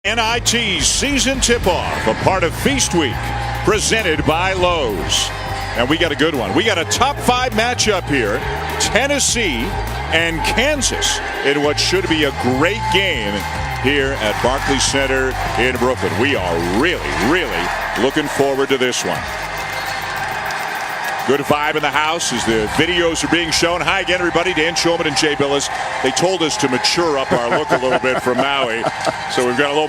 NIT season tip-off, a part of Feast Week, presented by Lowe's. And we got a good one. We got a top 5 matchup here. Tennessee and Kansas in what should be a great game here at Barclays Center in Brooklyn. We are really looking forward to this one. Good vibe in the house as the videos are being shown. Hi again, everybody. Dan Shulman and Jay Billis. They told us to mature up our look a little bit from Maui, so we've got a little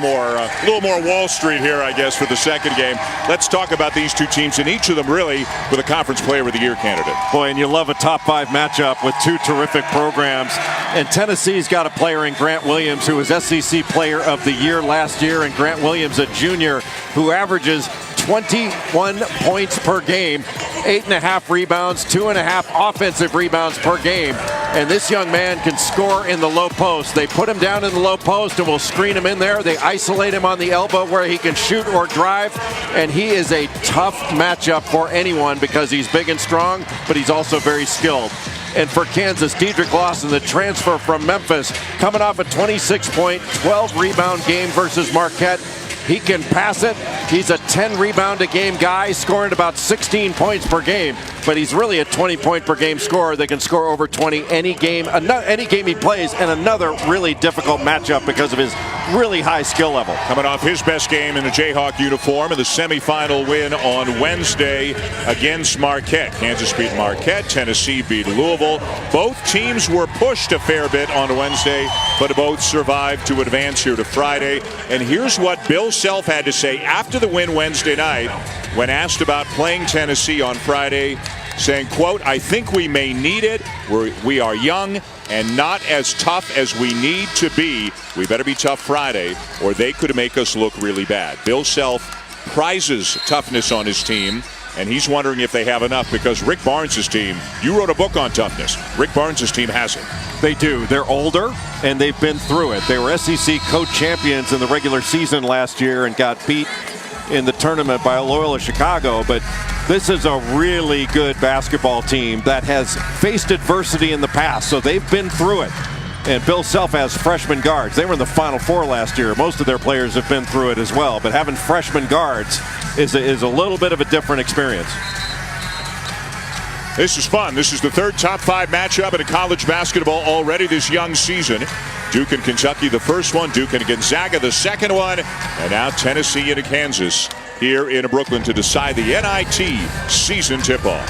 more Wall Street here, I guess, for the second game. Let's talk about these two teams, and each of them really with a Conference Player of the Year candidate. Boy, and you love a top 5 matchup with two terrific programs. And Tennessee's got a player in Grant Williams who was SEC Player of the Year last year, and Grant Williams, a junior who averages 21 points per game, 8.5 rebounds, 2.5 offensive rebounds per game. And this young man can score in the low post. They put him down in the low post and will screen him in there. They isolate him on the elbow where he can shoot or drive. And he is a tough matchup for anyone because he's big and strong, but he's also very skilled. And for Kansas, Dedrick Lawson, the transfer from Memphis, coming off a 26-point, 12-rebound game versus Marquette. He can pass it. He's a 10-rebound-a-game guy, scoring about 16 points per game. But he's really a 20-point-per-game scorer that can score over 20 any game he plays, and another really difficult matchup because of his really high skill level. Coming off his best game in a Jayhawk uniform in the semifinal win on Wednesday against Marquette. Kansas beat Marquette. Tennessee beat Louisville. Both teams were pushed a fair bit on Wednesday, but both survived to advance here to Friday. And here's what Bill Self had to say after the win Wednesday night when asked about playing Tennessee on Friday, saying, quote, "I think we may need it. We are young and not as tough as we need to be. We better be tough Friday or they could make us look really bad." Bill Self prizes toughness on his team, and he's wondering if they have enough because Rick Barnes' team, you wrote a book on toughness. Rick Barnes' team hasn't. They do. They're older, and they've been through it. They were SEC co-champions in the regular season last year and got beat in the tournament by Loyola Chicago. But this is a really good basketball team that has faced adversity in the past, so they've been through it. And Bill Self has freshman guards. They were in the Final Four last year. Most of their players have been through it as well. But having freshman guards is a little bit of a different experience. This is fun. This is the third top 5 matchup in college basketball already this young season. Duke and Kentucky the first one, Duke and Gonzaga the second one, and now Tennessee and Kansas here in Brooklyn to decide the NIT season tip-off.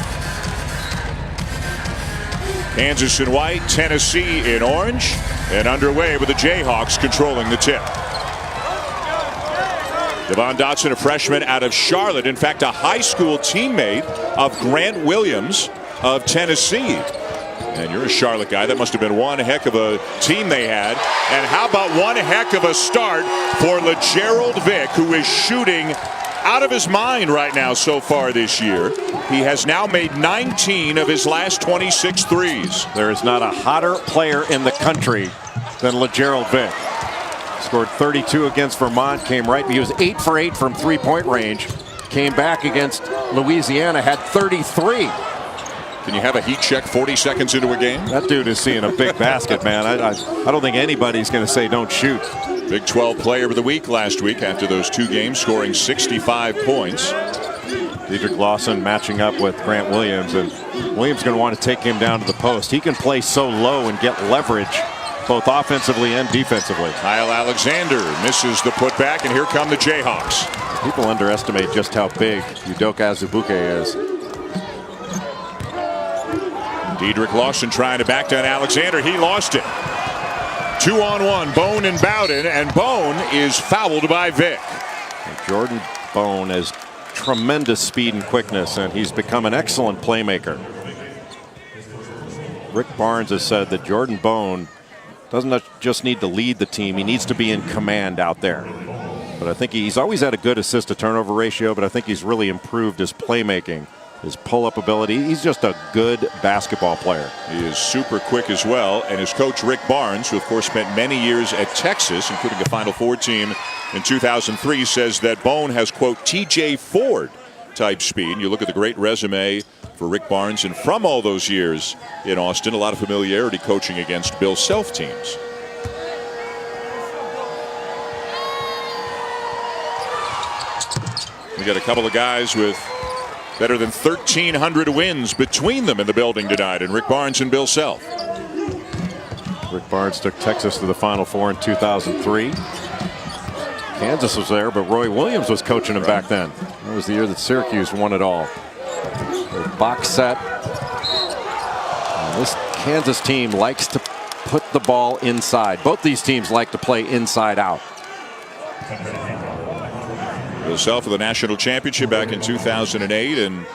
Kansas in white, Tennessee in orange, and underway with the Jayhawks controlling the tip. Devon Dotson, a freshman out of Charlotte, in fact a high school teammate of Grant Williams of Tennessee. And you're a Charlotte guy. That must have been one heck of a team they had. And how about one heck of a start for LeGerald Vick, who is shooting out of his mind right now so far this year. He has now made 19 of his last 26 threes. There is not a hotter player in the country than LeGerald Vick. Scored 32 against Vermont, came right. He was 8 for 8 from 3-point range. Came back against Louisiana, had 33. Can you have a heat check 40 seconds into a game? That dude is seeing a big basket, man. I don't think anybody's going to say don't shoot. Big 12 player of the week last week after those 2 games, scoring 65 points. Dedrick Lawson matching up with Grant Williams, and Williams going to want to take him down to the post. He can play so low and get leverage both offensively and defensively. Kyle Alexander misses the putback, and here come the Jayhawks. People underestimate just how big Udoka Azubuike is. Dedrick Lawson trying to back down Alexander. He lost it. 2-on-1, Bone and Bowden, and Bone is fouled by Vick. Jordan Bone has tremendous speed and quickness, and he's become an excellent playmaker. Rick Barnes has said that Jordan Bone doesn't just need to lead the team, he needs to be in command out there. But I think he's always had a good assist to turnover ratio, but I think he's really improved his playmaking, his pull-up ability. He's just a good basketball player. He is super quick as well, and his coach Rick Barnes, who of course spent many years at Texas, including a Final Four team in 2003, says that Bone has, quote, TJ Ford type speed. You look at the great resume for Rick Barnes, and from all those years in Austin, a lot of familiarity coaching against Bill Self teams. We got a couple of guys with better than 1,300 wins between them in the building tonight, and Rick Barnes and Bill Self. Rick Barnes took Texas to the Final Four in 2003. Kansas was there, but Roy Williams was coaching him back then. That was the year that Syracuse won it all. A box set. And this Kansas team likes to put the ball inside. Both these teams like to play inside out. Bill Self for the national championship back in 2008, and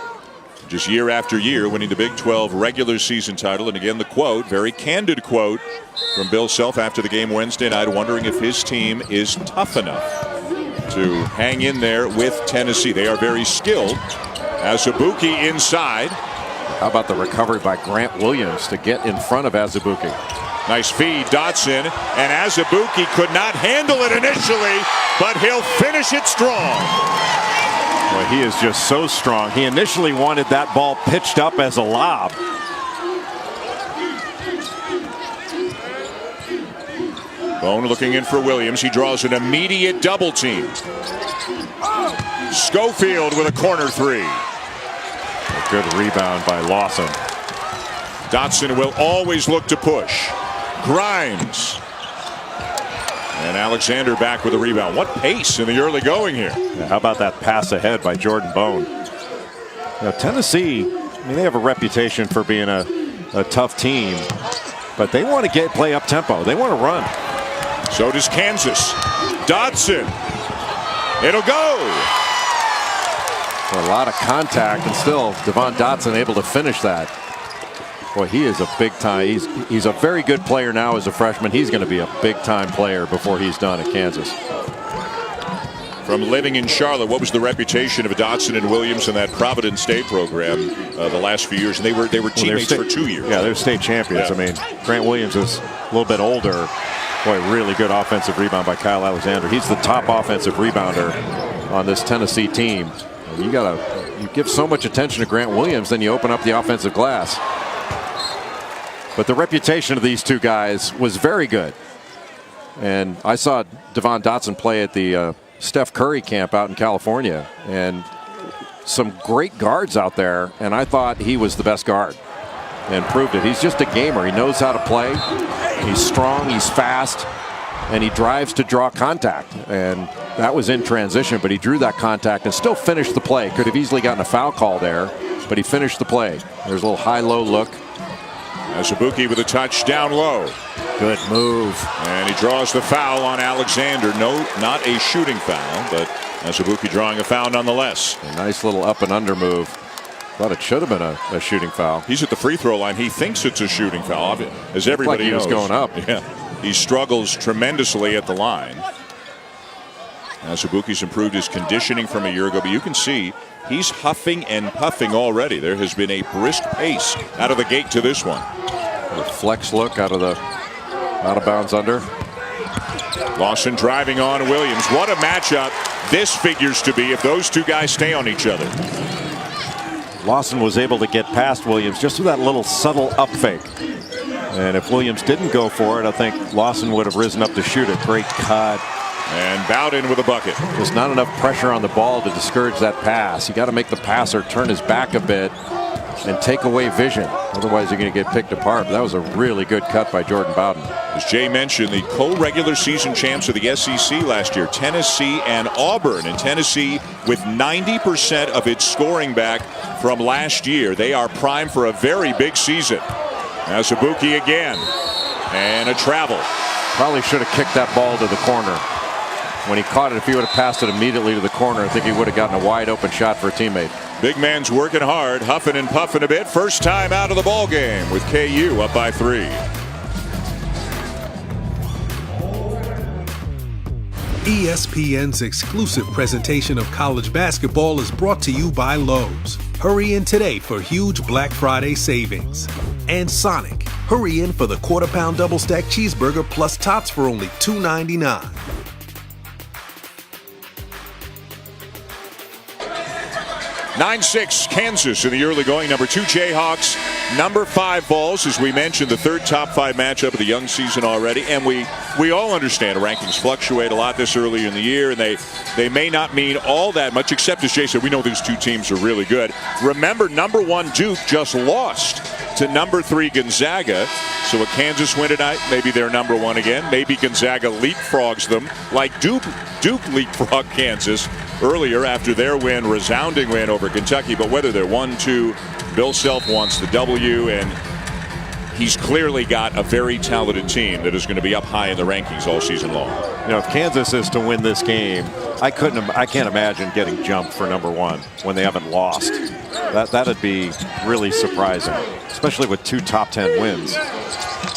just year after year winning the Big 12 regular season title. And again, the quote, very candid quote from Bill Self after the game Wednesday night, wondering if his team is tough enough to hang in there with Tennessee. They are very skilled. Azubuike inside. How about the recovery by Grant Williams to get in front of Azubuike? Nice feed, Dotson, and Azubuike could not handle it initially, but he'll finish it strong. Well, he is just so strong. He initially wanted that ball pitched up as a lob. Bone looking in for Williams. He draws an immediate double team. Schofield with a corner three. A good rebound by Lawson. Dotson will always look to push. Grimes. And Alexander back with a rebound. What pace in the early going here. Yeah, how about that pass ahead by Jordan Bone? Now, Tennessee, I mean, they have a reputation for being a tough team, but they want to play up tempo. They want to run. So does Kansas. Dotson. It'll go. A lot of contact, and still Devon Dotson able to finish that. Boy, he is a big time. He's a very good player now as a freshman. He's going to be a big time player before he's done at Kansas. From living in Charlotte, what was the reputation of Dotson and Williams in that Providence State program the last few years? And they were teammates for 2 years. Yeah, they're state champions. Yeah. I mean, Grant Williams is a little bit older. Boy, really good offensive rebound by Kyle Alexander. He's the top offensive rebounder on this Tennessee team. And you give so much attention to Grant Williams, then you open up the offensive glass. But the reputation of these two guys was very good. And I saw Devon Dotson play at the Steph Curry camp out in California, and some great guards out there, and I thought he was the best guard and proved it. He's just a gamer. He knows how to play. He's strong, he's fast, and he drives to draw contact. And that was in transition, but he drew that contact and still finished the play. Could have easily gotten a foul call there, but he finished the play. There's a little high-low look. Azubuike with a touch down low. Good move. And he draws the foul on Alexander. No, not a shooting foul, but Azubuike drawing a foul nonetheless. A nice little up and under move. Thought it should have been a shooting foul. He's at the free throw line. He thinks it's a shooting foul, as everybody knows. He was going up. Yeah, he struggles tremendously at the line. Azubuike's improved his conditioning from a year ago, but you can see he's huffing and puffing already. There has been a brisk pace out of the gate to this one. A flex look out of bounds under. Lawson driving on Williams. What a matchup this figures to be if those two guys stay on each other. Lawson was able to get past Williams just with that little subtle up fake. And if Williams didn't go for it, I think Lawson would have risen up to shoot it. Great cut. And Bowden with a bucket. There's not enough pressure on the ball to discourage that pass. You got to make the passer turn his back a bit and take away vision. Otherwise, you're going to get picked apart. But that was a really good cut by Jordan Bowden. As Jay mentioned, the co-regular season champs of the SEC last year, Tennessee and Auburn. And Tennessee with 90% of its scoring back from last year. They are primed for a very big season. Azubuike again. And a travel. Probably should have kicked that ball to the corner. When he caught it, if he would have passed it immediately to the corner, I think he would have gotten a wide open shot for a teammate. Big man's working hard, huffing and puffing a bit. First time out of the ball game with KU up by 3. ESPN's exclusive presentation of college basketball is brought to you by Lowe's. Hurry in today for huge Black Friday savings. And Sonic. Hurry in for the quarter-pound double-stack cheeseburger plus tots for only $2.99. 9-6 Kansas in the early going. Number 2 Jayhawks. Number 5 Vols. As we mentioned, the third top 5 matchup of the young season already. And we all understand rankings fluctuate a lot this early in the year, and they may not mean all that much, except as Jay said, we know these two teams are really good. Remember, number 1 Duke just lost to number 3 Gonzaga. So a Kansas win tonight, maybe they're number 1 again. Maybe Gonzaga leapfrogs them like Duke leapfrogged Kansas earlier after their resounding win over Kentucky. But whether they're 1-2, Bill Self wants the W, and he's clearly got a very talented team that is going to be up high in the rankings all season long. You know, if Kansas is to win this game, I can't imagine getting jumped for number 1 when they haven't lost. That'd be really surprising, especially with 2 top 10 wins.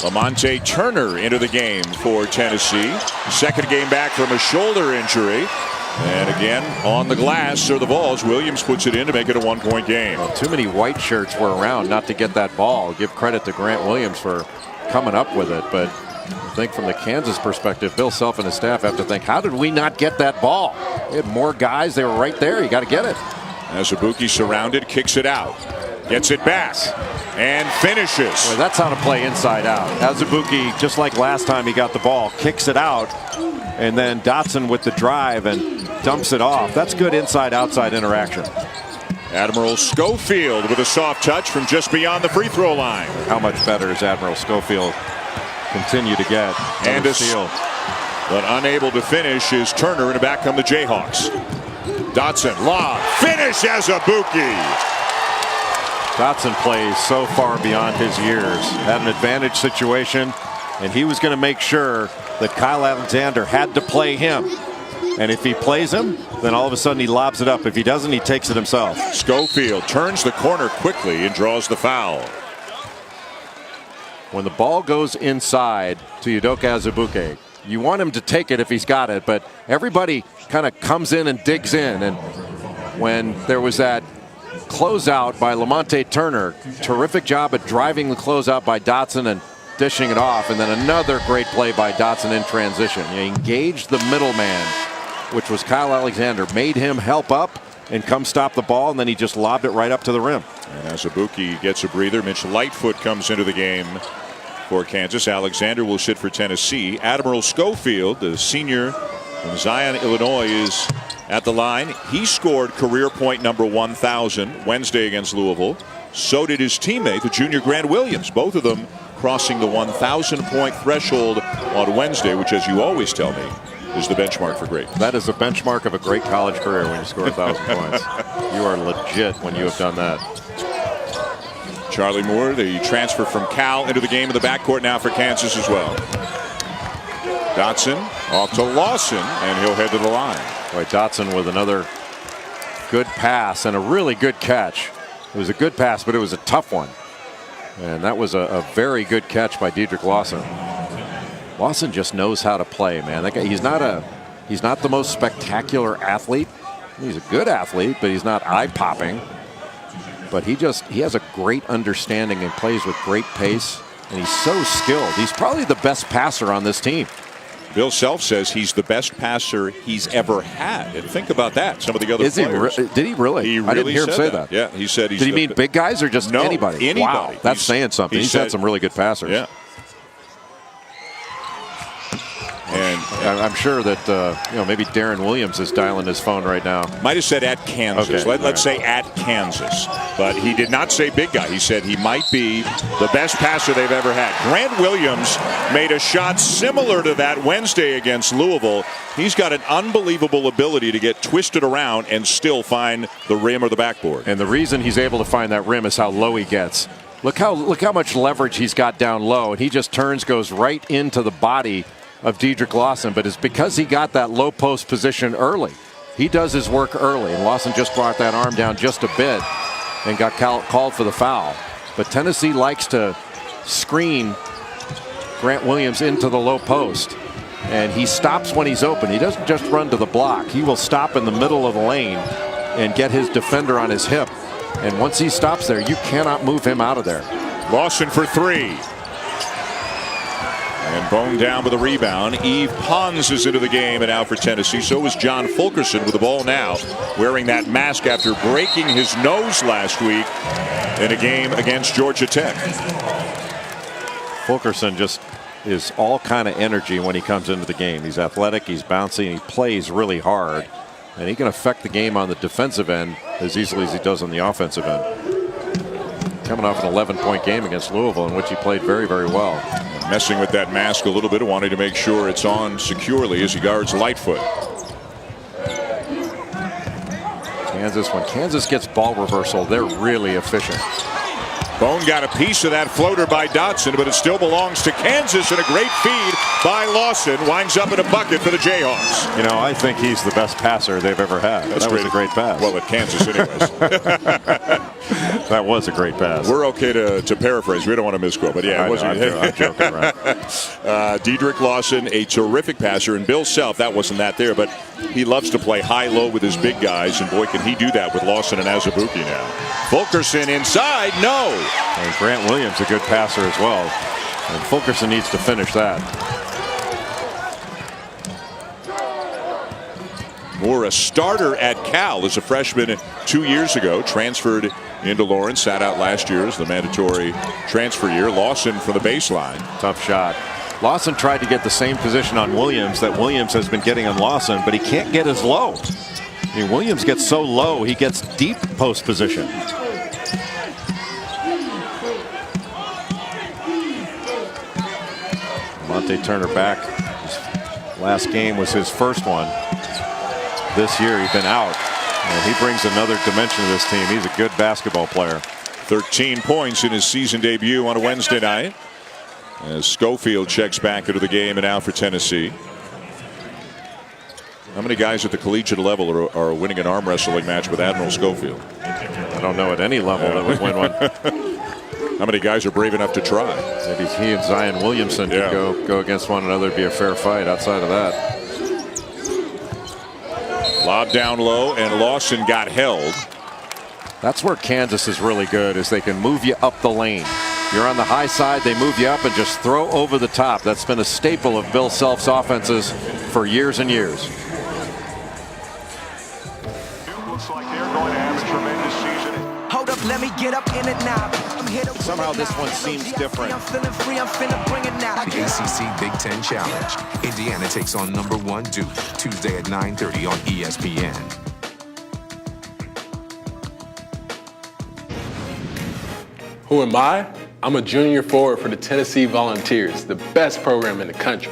Lamonte Turner into the game for Tennessee. Second game back from a shoulder injury. And again, on the glass are the Vols. Williams puts it in to make it a 1-point game. Well, too many white shirts were around not to get that ball. Give credit to Grant Williams for coming up with it. But I think from the Kansas perspective, Bill Self and his staff have to think, how did we not get that ball? We had more guys. They were right there. You got to get it. Azubuike surrounded, kicks it out. Gets it back and finishes. Well, that's how to play inside out. Azubuike, just like last time he got the ball, kicks it out. And then Dotson with the drive and dumps it off. That's good inside-outside interaction. Admiral Schofield with a soft touch from just beyond the free throw line. How much better does Admiral Schofield continue to get? And a steal. But unable to finish is Turner, and back come the Jayhawks. Dotson, lob, finish Azubuike. Dotson plays so far beyond his years. Had an advantage situation, and he was going to make sure that Kyle Alexander had to play him. And if he plays him, then all of a sudden he lobs it up. If he doesn't, he takes it himself. Schofield turns the corner quickly and draws the foul. When the ball goes inside to Udoka Azubuike, you want him to take it if he's got it, but everybody kind of comes in and digs in. And when there was that closeout by Lamonte Turner, terrific job at driving the closeout by Dotson and dishing it off, and then another great play by Dotson in transition. He engaged the middleman, which was Kyle Alexander, made him help up and come stop the ball, and then he just lobbed it right up to the rim. And Azubuike gets a breather. Mitch Lightfoot comes into the game for Kansas. Alexander will sit for Tennessee. Admiral Schofield, the senior from Zion, Illinois, is at the line. He scored career point number 1,000 Wednesday against Louisville. So did his teammate, the junior Grant Williams. Both of them crossing the 1,000-point threshold on Wednesday, which, as you always tell me, is the benchmark for greatness. That is the benchmark of a great college career when you score 1,000 points. You are legit when you have done that. Charlie Moore, the transfer from Cal, into the game in the backcourt now for Kansas as well. Dotson off to Lawson, and he'll head to the line. Boy, Dotson with another good pass and a really good catch. It was a good pass, but it was a tough one. And that was a very good catch by Dedrick Lawson. Lawson just knows how to play, man. That guy, he's not the most spectacular athlete. He's a good athlete, but he's not eye-popping. But he has a great understanding and plays with great pace, and he's so skilled. He's probably the best passer on this team. Bill Self says he's the best passer he's ever had. And think about that. Some of the other players. Did he really? I didn't hear him say that. Yeah, he said he's. Did he mean big guys or just anybody? Anybody. Wow, that's saying something. He's had some really good passers. Yeah. And I'm sure that maybe Darren Williams is dialing his phone right now. Might have said at Kansas. Okay. Let's say at Kansas. But he did not say big guy. He said he might be the best passer they've ever had. Grant Williams made a shot similar to that Wednesday against Louisville. He's got an unbelievable ability to get twisted around and still find the rim or the backboard. And the reason he's able to find that rim is how low he gets. Look how much leverage he's got down low, and he just goes right into the body of Dedrick Lawson, but it's because he got that low post position early. He does his work early, and Lawson just brought that arm down just a bit and got called for the foul. But Tennessee likes to screen Grant Williams into the low post, and he stops when he's open. He doesn't just run to the block. He will stop in the middle of the lane and get his defender on his hip. And once he stops there, you cannot move him out of there. Lawson for three. And Bone down with a rebound. Eve Pons is into the game and out for Tennessee. So is John Fulkerson with the ball now, wearing that mask after breaking his nose last week in a game against Georgia Tech. Fulkerson just is all kind of energy when he comes into the game. He's athletic, he's bouncy, and he plays really hard. And he can affect the game on the defensive end as easily as he does on the offensive end. Coming off an 11-point game against Louisville, in which he played very, very well. Messing with that mask a little bit, wanting to make sure it's on securely as he guards Lightfoot. Kansas, when Kansas gets ball reversal, they're really efficient. Bone got a piece of that floater by Dotson, but it still belongs to Kansas, and a great feed by Lawson winds up in a bucket for the Jayhawks. You know, I think he's the best passer they've ever had. That was a great pass. Well, at Kansas anyways. That was a great pass. We're okay to paraphrase. We don't want to misquote, but yeah, it wasn't. I'm joking around. Dedrick Lawson, a terrific passer, and Bill Self, that wasn't that there, but he loves to play high-low with his big guys, and boy, can he do that with Lawson and Azubuike now. Fulkerson inside, no. And Grant Williams, a good passer as well. And Fulkerson needs to finish that. Moore, a starter at Cal as a freshman 2 years ago, transferred into Lawrence, sat out last year as the mandatory transfer year. Lawson for the baseline. Tough shot. Lawson tried to get the same position on Williams that Williams has been getting on Lawson, but he can't get as low. I mean, Williams gets so low, he gets deep post position. Monte Turner back. His last game was his first one. This year he's been out, and he brings another dimension to this team. He's a good basketball player. 13 points in his season debut on a Wednesday night, as Schofield checks back into the game and out for Tennessee. How many guys at the collegiate level are winning an arm wrestling match with Admiral Schofield? I don't know at any level that would win one. How many guys are brave enough to try? Maybe he and Zion Williamson could go against one another, be a fair fight. Outside of that, lob down low, and Lawson got held. That's where Kansas is really good, is they can move you up the lane. You're on the high side, they move you up and just throw over the top. That's been a staple of Bill Self's offenses for years and years. Looks like they're going to have a tremendous season. Hold up, let me get up in it now. Somehow this one seems different. The ACC Big Ten Challenge. Indiana takes on #1 Duke, Tuesday at 9:30 on ESPN. Who am I? I'm a junior forward for the Tennessee Volunteers, the best program in the country.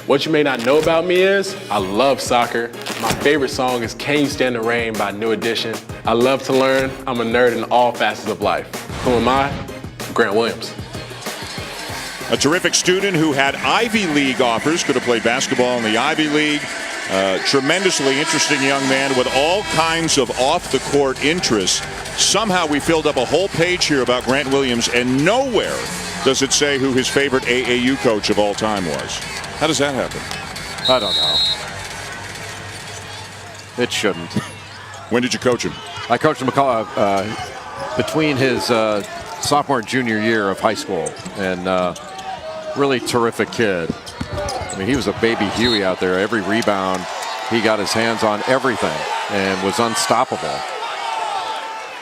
What you may not know about me is I love soccer. My favorite song is Can You Stand the Rain by New Edition. I love to learn. I'm a nerd in all facets of life. Who am I? Grant Williams. A terrific student who had Ivy League offers, could have played basketball in the Ivy League. Tremendously interesting young man with all kinds of off-the-court interests. Somehow we filled up a whole page here about Grant Williams, and nowhere does it say who his favorite AAU coach of all time was. How does that happen? I don't know. It shouldn't. When did you coach him? I coached him between his sophomore and junior year of high school, and really terrific kid. I mean, he was a baby Huey out there. Every rebound, he got his hands on everything and was unstoppable.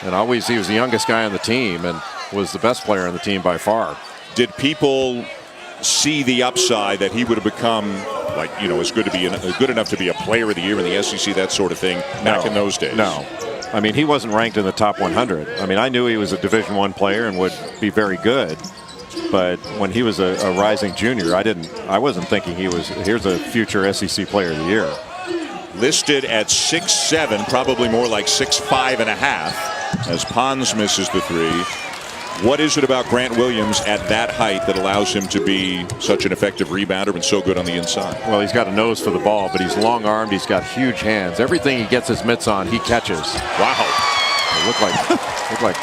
And always, he was the youngest guy on the team and was the best player on the team by far. Did people see the upside that he would have become, like, you know, as good enough to be a player of the year in the SEC, that sort of thing, back in those days? No. I mean, he wasn't ranked in the top 100. I mean, I knew he was a Division I player and would be very good. But when he was a rising junior, I wasn't thinking here's a future SEC player of the year. Listed at 6'7", probably more like 6'5.5", as Pons misses the three. What is it about Grant Williams at that height that allows him to be such an effective rebounder and so good on the inside? Well, he's got a nose for the ball, but he's long-armed. He's got huge hands. Everything he gets his mitts on, he catches. Wow. It looked like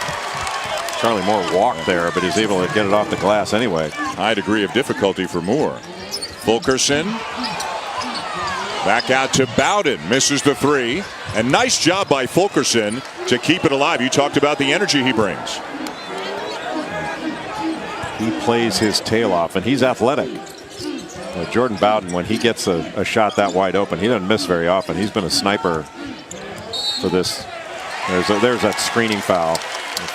Charlie Moore walked there, but he's able to get it off the glass anyway. High degree of difficulty for Moore. Fulkerson back out to Bowden, misses the three. And nice job by Fulkerson to keep it alive. You talked about the energy he brings. He plays his tail off, and he's athletic. Jordan Bowden, when he gets a shot that wide open, he doesn't miss very often. He's been a sniper for this. There's that screening foul.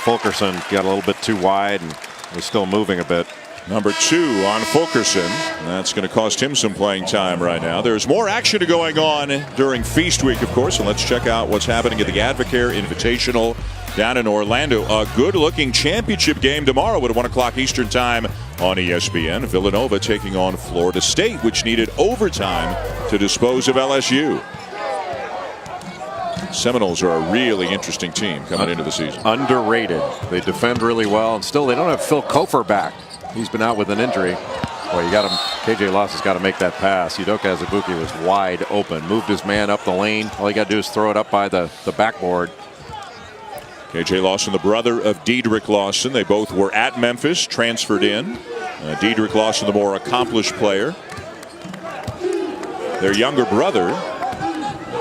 Fulkerson got a little bit too wide and was still moving a bit. Number 2 on Fulkerson. That's going to cost him some playing time right now. There's more action going on during Feast Week, of course, and let's check out what's happening at the Advocare Invitational down in Orlando. A good-looking championship game tomorrow at 1 o'clock Eastern Time on ESPN. Villanova taking on Florida State, which needed overtime to dispose of LSU. Seminoles are a really interesting team coming into the season. Underrated. They defend really well, and still they don't have Phil Kofer back. He's been out with an injury. Boy, you got him. KJ Loss has got to make that pass. Udoka Azubuike was wide open. Moved his man up the lane. All you got to do is throw it up by the backboard. KJ Lawson, the brother of Dedrick Lawson. They both were at Memphis, transferred in. Dedrick Lawson, the more accomplished player. Their younger brother,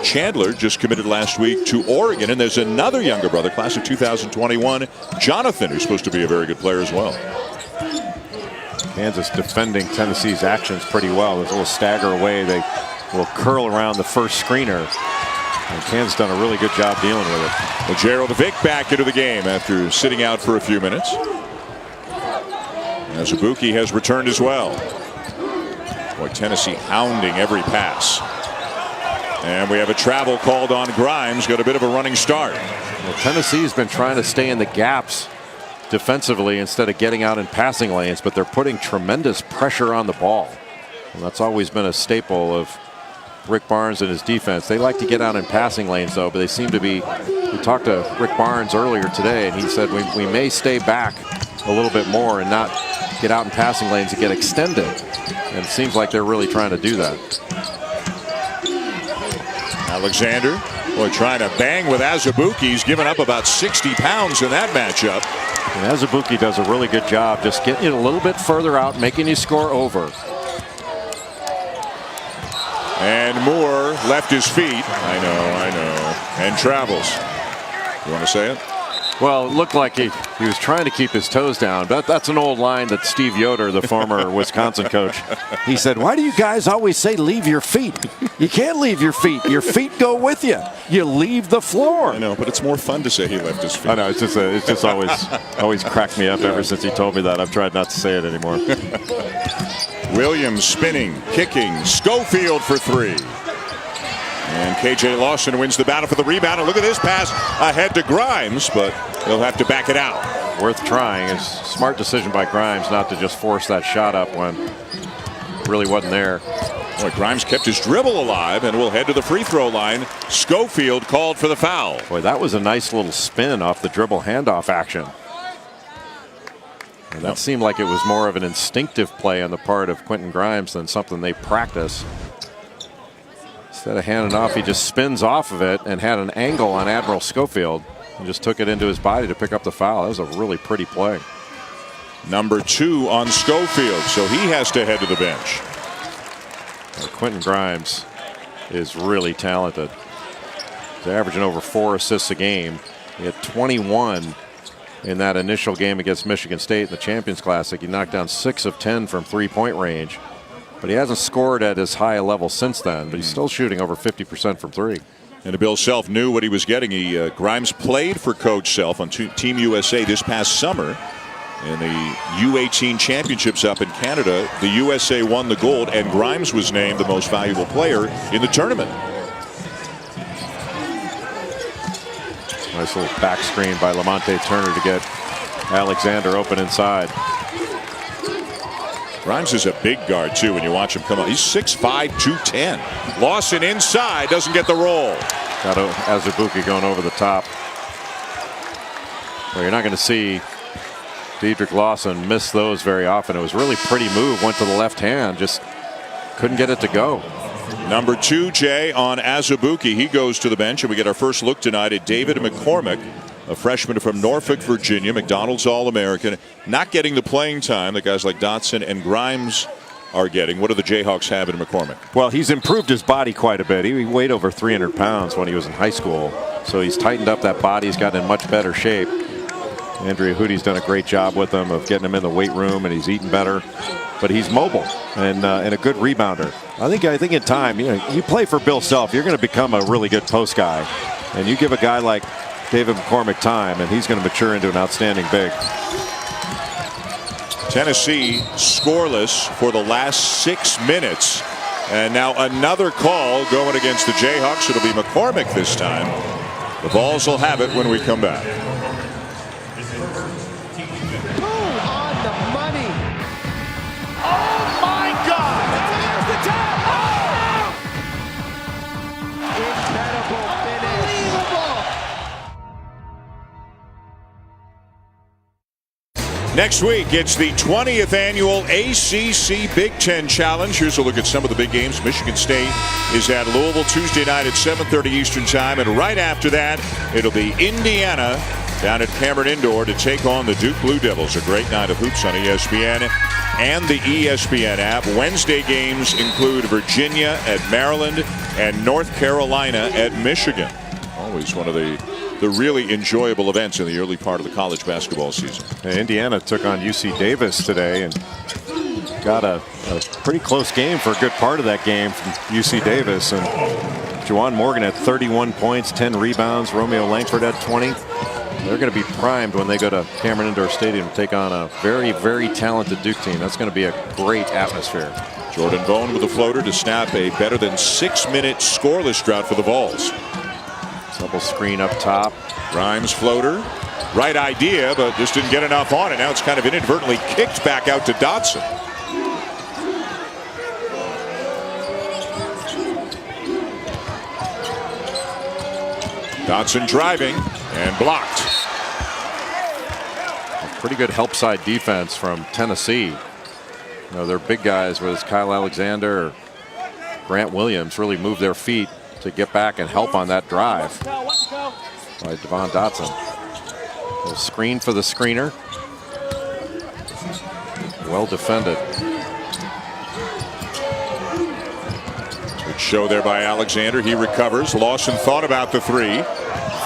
Chandler, just committed last week to Oregon. And there's another younger brother, class of 2021, Jonathan, who's supposed to be a very good player as well. Kansas defending Tennessee's actions pretty well. There's a little stagger away. They will curl around the first screener. And Kansas done a really good job dealing with it. Well, Gerald Vick back into the game after sitting out for a few minutes. Azubuike has returned as well. Boy, Tennessee hounding every pass. And we have a travel called on Grimes. Got a bit of a running start. Well, Tennessee's been trying to stay in the gaps defensively instead of getting out in passing lanes, but they're putting tremendous pressure on the ball. And that's always been a staple of Rick Barnes and his defense. They like to get out in passing lanes, though, but they seem to be. We talked to Rick Barnes earlier today, and he said we may stay back a little bit more and not get out in passing lanes and get extended. And it seems like they're really trying to do that. Alexander, boy, trying to bang with Azubuike. He's given up about 60 pounds in that matchup. And Azubuike does a really good job just getting you a little bit further out, making you score over. And Moore left his feet. I know. And travels. You want to say it? Well, it looked like he was trying to keep his toes down, but that's an old line that Steve Yoder, the former Wisconsin coach, he said, "Why do you guys always say leave your feet? You can't leave your feet. Your feet go with you. You leave the floor." I know, but it's more fun to say he left his feet. I know, it's just always cracked me up ever since he told me that. I've tried not to say it anymore. Williams spinning, kicking, Schofield for 3. And KJ Lawson wins the battle for the rebound. And look at this pass ahead to Grimes, but he'll have to back it out. Worth trying. It's a smart decision by Grimes not to just force that shot up when it really wasn't there. Boy, Grimes kept his dribble alive and will head to the free throw line. Schofield called for the foul. Boy, that was a nice little spin off the dribble handoff action. And that seemed like it was more of an instinctive play on the part of Quentin Grimes than something they practice. Instead of handing off, he just spins off of it and had an angle on Admiral Schofield and just took it into his body to pick up the foul. That was a really pretty play. Number 2 on Schofield, so he has to head to the bench. Well, Quentin Grimes is really talented. He's averaging over 4 assists a game. He had 21 in that initial game against Michigan State in the Champions Classic. He knocked down 6 of 10 from three-point range. But he hasn't scored at as high a level since then, but he's still shooting over 50% from 3. And Bill Self knew what he was getting. Grimes played for Coach Self on Team USA this past summer in the U18 championships up in Canada. The USA won the gold, and Grimes was named the most valuable player in the tournament. Nice little back screen by Lamonte Turner to get Alexander open inside. Grimes is a big guard, too, when you watch him come up. He's 6'5", 210. Lawson inside, doesn't get the roll. Got Azubuike going over the top. Well, you're not going to see Dedrick Lawson miss those very often. It was a really pretty move. Went to the left hand, just couldn't get it to go. Number 2, Jay, on Azubuike. He goes to the bench, and we get our first look tonight at David McCormick, a freshman from Norfolk, Virginia, McDonald's All-American, not getting the playing time that guys like Dotson and Grimes are getting. What do the Jayhawks have in McCormick? Well, he's improved his body quite a bit. He weighed over 300 pounds when he was in high school, so he's tightened up that body. He's gotten in much better shape. Andrea Hootie's done a great job with him of getting him in the weight room, and he's eating better. But he's mobile and a good rebounder. I think in time, you play for Bill Self, you're going to become a really good post guy. And you give a guy like David McCormick time, and he's going to mature into an outstanding big. Tennessee scoreless for the last 6 minutes. And now another call going against the Jayhawks. It'll be McCormick this time. The Vols will have it when we come back. On the money. Oh my God! There's the tap. Oh! Incredible finish. Unbelievable. Next week, it's the 20th annual ACC Big Ten Challenge. Here's a look at some of the big games. Michigan State is at Louisville Tuesday night at 7:30 Eastern Time. And right after that, it'll be Indiana down at Cameron Indoor to take on the Duke Blue Devils. A great night of hoops on ESPN and the ESPN app. Wednesday games include Virginia at Maryland and North Carolina at Michigan. Always one of the really enjoyable events in the early part of the college basketball season. Indiana took on UC Davis today and got a pretty close game for a good part of that game from UC Davis. And Juwan Morgan had 31 points, 10 rebounds. Romeo Langford had 20. They're going to be primed when they go to Cameron Indoor Stadium to take on a very, very talented Duke team. That's going to be a great atmosphere. Jordan Bone with a floater to snap a better than 6-minute scoreless drought for the Vols. Double screen up top. Grimes floater. Right idea, but just didn't get enough on it. Now it's kind of inadvertently kicked back out to Dotson. Dotson driving and blocked. A pretty good help side defense from Tennessee. Their big guys, whether it's Kyle Alexander or Grant Williams, really move their feet to get back and help on that drive by Devon Dotson. A screen for the screener. Well defended. Good show there by Alexander. He recovers. Lawson thought about the three.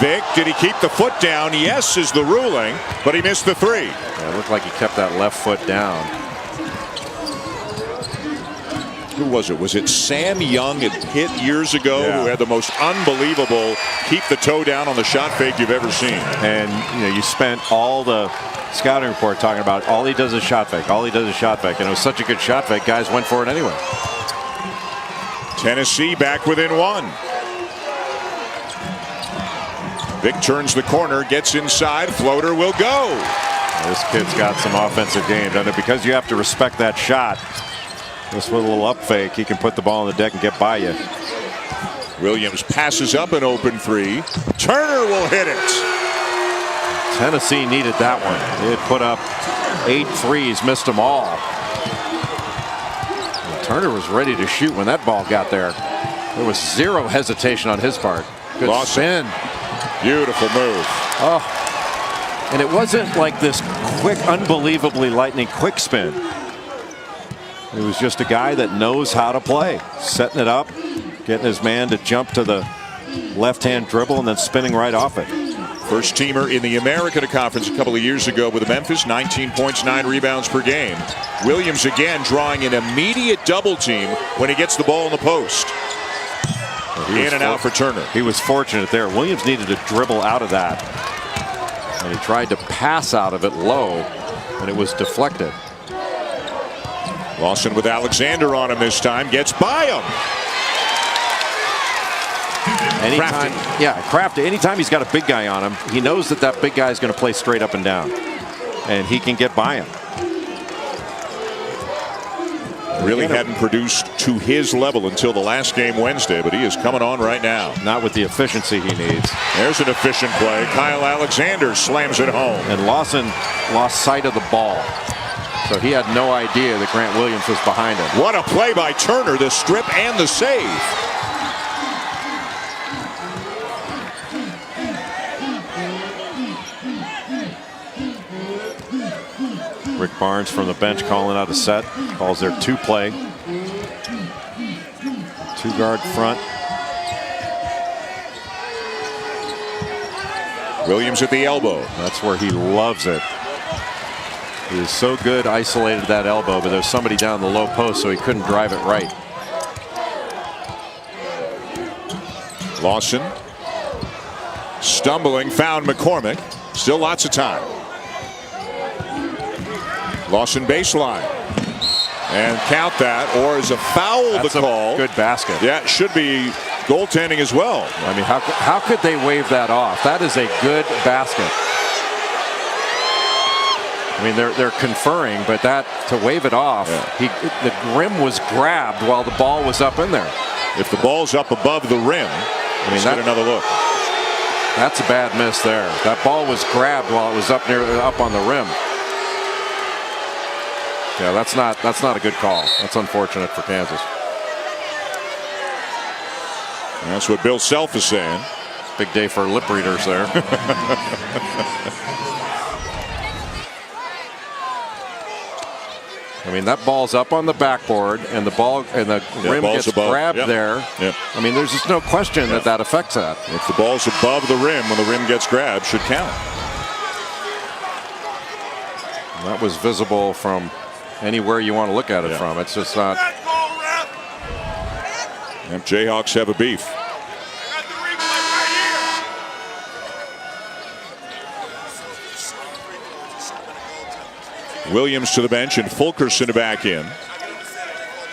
Vic, did he keep the foot down? Yes is the ruling, but he missed the three. Yeah, it looked like he kept that left foot down. Who was it? Was it Sam Young at Pitt years ago who had the most unbelievable keep the toe down on the shot fake you've ever seen? And you spent all the scouting report talking about all he does is shot fake. All he does is shot fake. And it was such a good shot fake, guys went for it anyway. Tennessee back within one. Vic turns the corner, gets inside, floater will go. This kid's got some offensive game, doesn't it? Because you have to respect that shot. Just with a little up fake, he can put the ball on the deck and get by you. Williams passes up an open three. Turner will hit it. Tennessee needed that one. They had put up 8 threes, missed them all. And Turner was ready to shoot when that ball got there. There was zero hesitation on his part. Good spin. Beautiful move. Oh, and it wasn't like this quick, unbelievably lightning quick spin. It was just a guy that knows how to play, setting it up, getting his man to jump to the left-hand dribble and then spinning right off it. First teamer in the American Conference a couple of years ago with Memphis, 19 points, 9 rebounds per game. Williams again drawing an immediate double team when he gets the ball in the post. In and out for Turner. He was fortunate there. Williams needed to dribble out of that. And he tried to pass out of it low, and it was deflected. Lawson with Alexander on him this time, gets by him. Anytime, Crafty. Anytime he's got a big guy on him, he knows that that big guy is going to play straight up and down, and he can get by him. Really hadn't produced to his level until the last game Wednesday, but he is coming on right now. Not with the efficiency he needs. There's an efficient play. Kyle Alexander slams it home. And Lawson lost sight of the ball. So he had no idea that Grant Williams was behind him. What a play by Turner, the strip and the save. Rick Barnes from the bench calling out a set. Calls their 2-play. 2-guard front. Williams at the elbow. That's where he loves it. He is so good isolated that elbow, but there's somebody down the low post, so he couldn't drive it right. Lawson stumbling, found McCormick. Still lots of time. Lawson baseline. And count that, or is a foul That's the call? Good basket. Yeah, it should be goaltending as well. I mean, how could they wave that off? That is a good basket. I mean, they're conferring, but that to wave it off, the rim was grabbed while the ball was up in there. If the ball's up above the rim, let's get another look. That's a bad miss there. That ball was grabbed while it was up on the rim. Yeah, that's not a good call. That's unfortunate for Kansas. And that's what Bill Self is saying. Big day for lip readers there. I mean, that ball's up on the backboard, and the rim gets above. grabbed there. Yep. I mean, there's just no question that affects that. If the ball's above the rim when the rim gets grabbed, should count. And that was visible from anywhere you want to look at it from. It's just not. And Jayhawks have a beef. Williams to the bench and Fulkerson back in.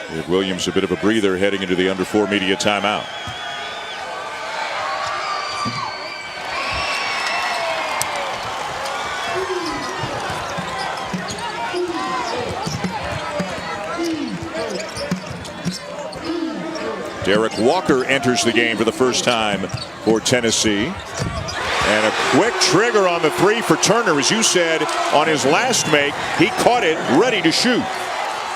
Give Williams a bit of a breather heading into the under 4 media timeout. Derek Walker enters the game for the first time for Tennessee. And a quick trigger on the three for Turner. As you said, on his last make, he caught it ready to shoot.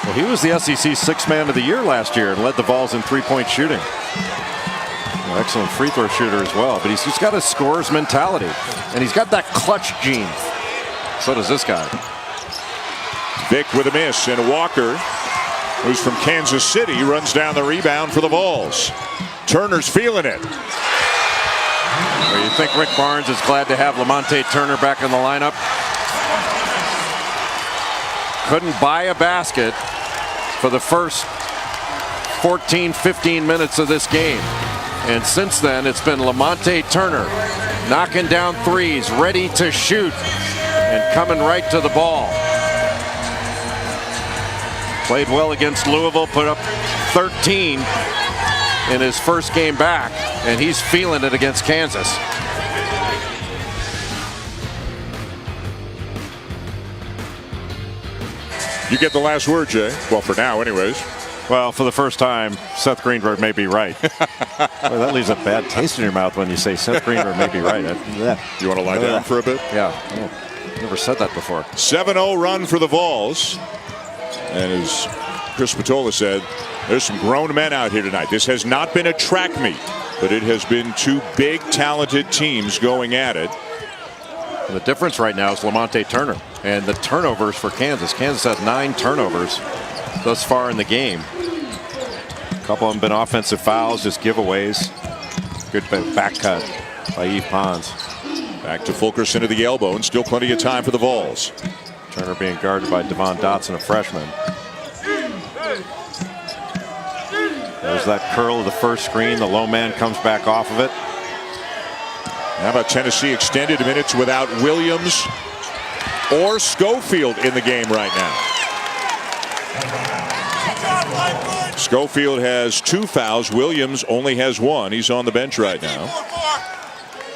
Well, he was the SEC Sixth Man of the Year last year and led the Vols in three-point shooting. An excellent free throw shooter as well. But he's just got a scorer's mentality. And he's got that clutch gene. So does this guy. Vick with a miss. And Walker, who's from Kansas City, runs down the rebound for the Vols. Turner's feeling it. Or you think Rick Barnes is glad to have Lamonte Turner back in the lineup? Couldn't buy a basket for the first 14, 15 minutes of this game. And since then, it's been Lamonte Turner knocking down threes, ready to shoot, and coming right to the ball. Played well against Louisville, put up 13 in his first game back, and he's feeling it against Kansas. You get the last word, Jay. Well, for now, anyways. Well, for the first time, Seth Greenberg may be right. Well, that leaves a bad taste in your mouth when you say Seth Greenberg may be right. You want to lie down for a bit? Yeah. Never said that before. 7-0 run for the Vols. And as Chris Patola said, there's some grown men out here tonight. This has not been a track meet, but it has been two big, talented teams going at it. And the difference right now is Lamonte Turner and the turnovers for Kansas. Kansas had 9 turnovers thus far in the game. A couple of them been offensive fouls, just giveaways. Good back cut by Yves Pons. Back to Fulkerson to the elbow, and still plenty of time for the Vols. Turner being guarded by Devon Dotson, a freshman. There's that curl of the first screen. The low man comes back off of it. How about Tennessee extended minutes without Williams or Schofield in the game right now? Schofield has 2 fouls. Williams only has 1. He's on the bench right now.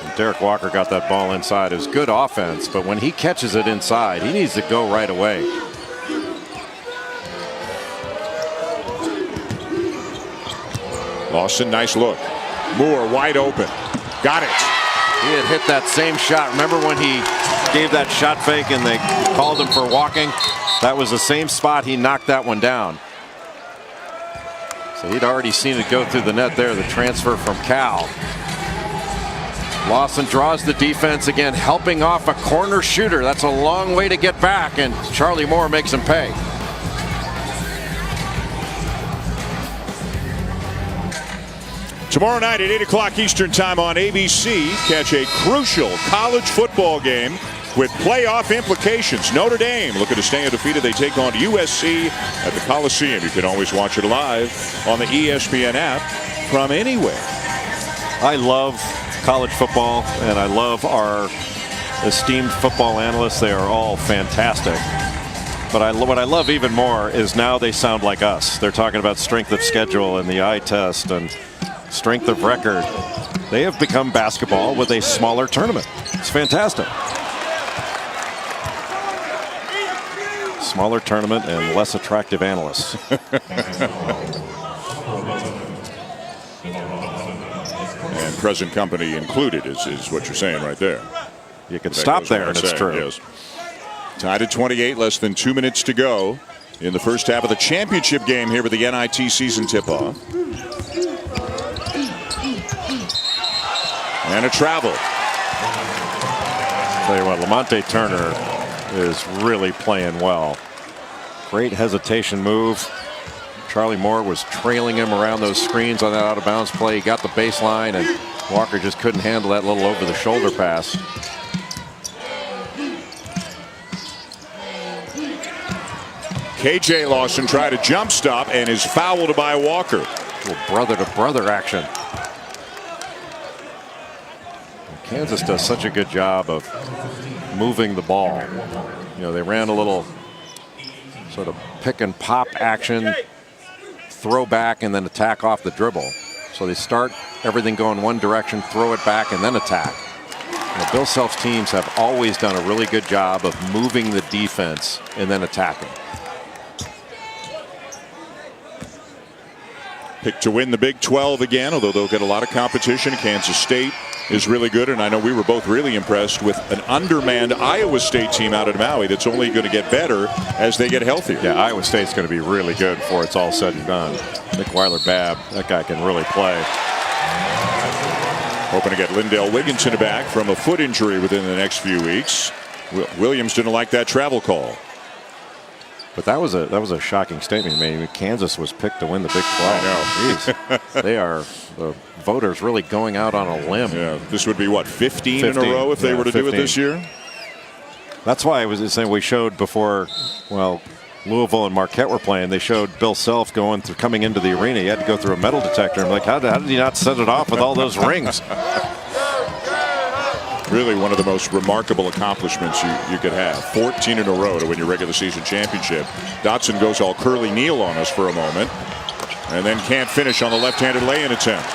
And Derek Walker got that ball inside. It was good offense, but when he catches it inside, he needs to go right away. Lawson, nice look. Moore wide open. Got it. He had hit that same shot. Remember when he gave that shot fake and they called him for walking? That was the same spot he knocked that one down. So he'd already seen it go through the net there, the transfer from Cal. Lawson draws the defense again, helping off a corner shooter. That's a long way to get back, and Charlie Moore makes him pay. Tomorrow night at 8 o'clock Eastern Time on ABC, catch a crucial college football game with playoff implications. Notre Dame looking to stay undefeated. They take on USC at the Coliseum. You can always watch it live on the ESPN app from anywhere. I love college football, and I love our esteemed football analysts. They are all fantastic. But what I love even more is now they sound like us. They're talking about strength of schedule and the eye test and strength of record. They have become basketball with a smaller tournament. It's fantastic. Smaller tournament and less attractive analysts. And present company included is what you're saying right there. You can stop there, and it's true. Yes. Tied at 28, less than 2 minutes to go in the first half of the championship game here with the NIT season tip-off. And a travel. Tell you what, Lamonte Turner is really playing well. Great hesitation move. Charlie Moore was trailing him around those screens on that out-of-bounds play. He got the baseline, and Walker just couldn't handle that little over-the-shoulder pass. KJ Lawson tried a jump stop and is fouled by Walker. A little brother-to-brother action. Kansas does such a good job of moving the ball. You know, they ran a little sort of pick and pop action, throw back and then attack off the dribble. So they start everything going one direction, throw it back, and then attack. You know, Bill Self's teams have always done a really good job of moving the defense and then attacking. Picked to win the Big 12 again, although they'll get a lot of competition. Kansas State is really good, and I know we were both really impressed with an undermanned Iowa State team out of Maui that's only going to get better as they get healthier. Yeah, Iowa State's going to be really good before it's all said and done. Nick Weiler-Babb, that guy can really play. Hoping to get Lindell Wigginton back from a foot injury within the next few weeks. Williams didn't like that travel call. But that was a shocking statement. I mean, Kansas was picked to win the Big 12. I know. Jeez. They are the voters really going out on a limb. Yeah, this would be what, 15 in a row if they were to 15. Do it this year? That's why I was saying we showed before. Well, Louisville and Marquette were playing. They showed Bill Self coming into the arena. He had to go through a metal detector. I'm like, how did he not set it off with all those rings? Really one of the most remarkable accomplishments you could have. 14 in a row to win your regular season championship. Dotson goes all curly kneel on us for a moment and then can't finish on the left-handed lay-in attempt.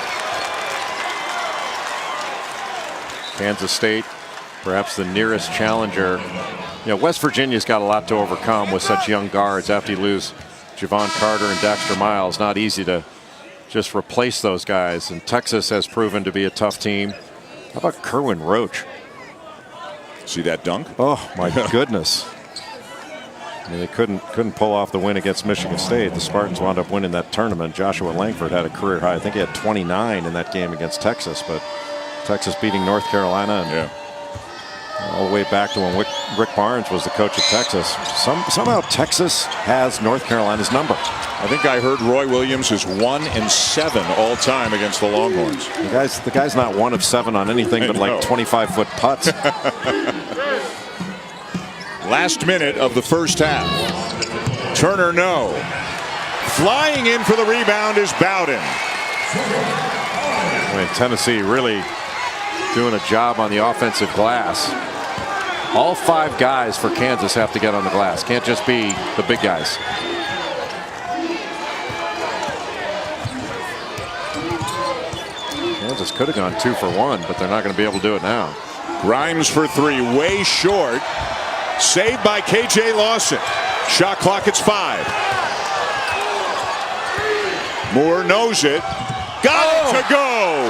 Kansas State, perhaps the nearest challenger. You know, West Virginia's got a lot to overcome with such young guards. After you lose Javon Carter and Dexter Miles, not easy to just replace those guys. And Texas has proven to be a tough team. How about Kerwin Roach? See that dunk? Oh my goodness! I mean, they couldn't pull off the win against Michigan State. The Spartans wound up winning that tournament. Joshua Langford had a career high. I think he had 29 in that game against Texas. But Texas beating North Carolina, and all the way back to when Rick Barnes was the coach of Texas. Somehow Texas has North Carolina's number. I think I heard Roy Williams is 1-7 all time against the Longhorns. The guy's not 1 of 7 on anything but like 25-foot putts. Last minute of the first half. Turner no. Flying in for the rebound is Bowden. I mean, Tennessee really doing a job on the offensive glass. All 5 guys for Kansas have to get on the glass. Can't just be the big guys. Kansas could have gone 2 for 1, but they're not going to be able to do it now. Grimes for 3, way short. Saved by KJ Lawson. Shot clock, it's 5. Moore knows it. Got it to go.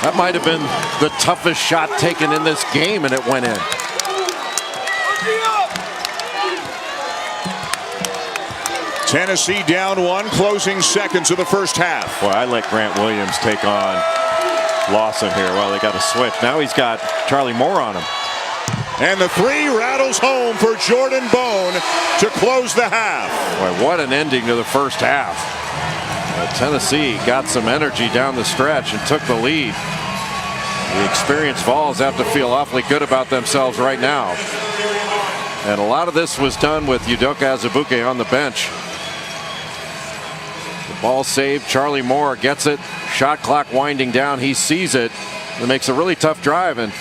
That might have been the toughest shot taken in this game, and it went in. Tennessee down 1, closing seconds of the first half. Boy, I let Grant Williams take on Lawson here. Well, they got a switch. Now he's got Charlie Moore on him. And the 3 rattles home for Jordan Bone to close the half. Boy, what an ending to the first half. Tennessee got some energy down the stretch and took the lead. The experienced Vols have to feel awfully good about themselves right now. And a lot of this was done with Udoka Azubuike on the bench. The ball saved. Charlie Moore gets it. Shot clock winding down. He sees it. It makes a really tough drive. And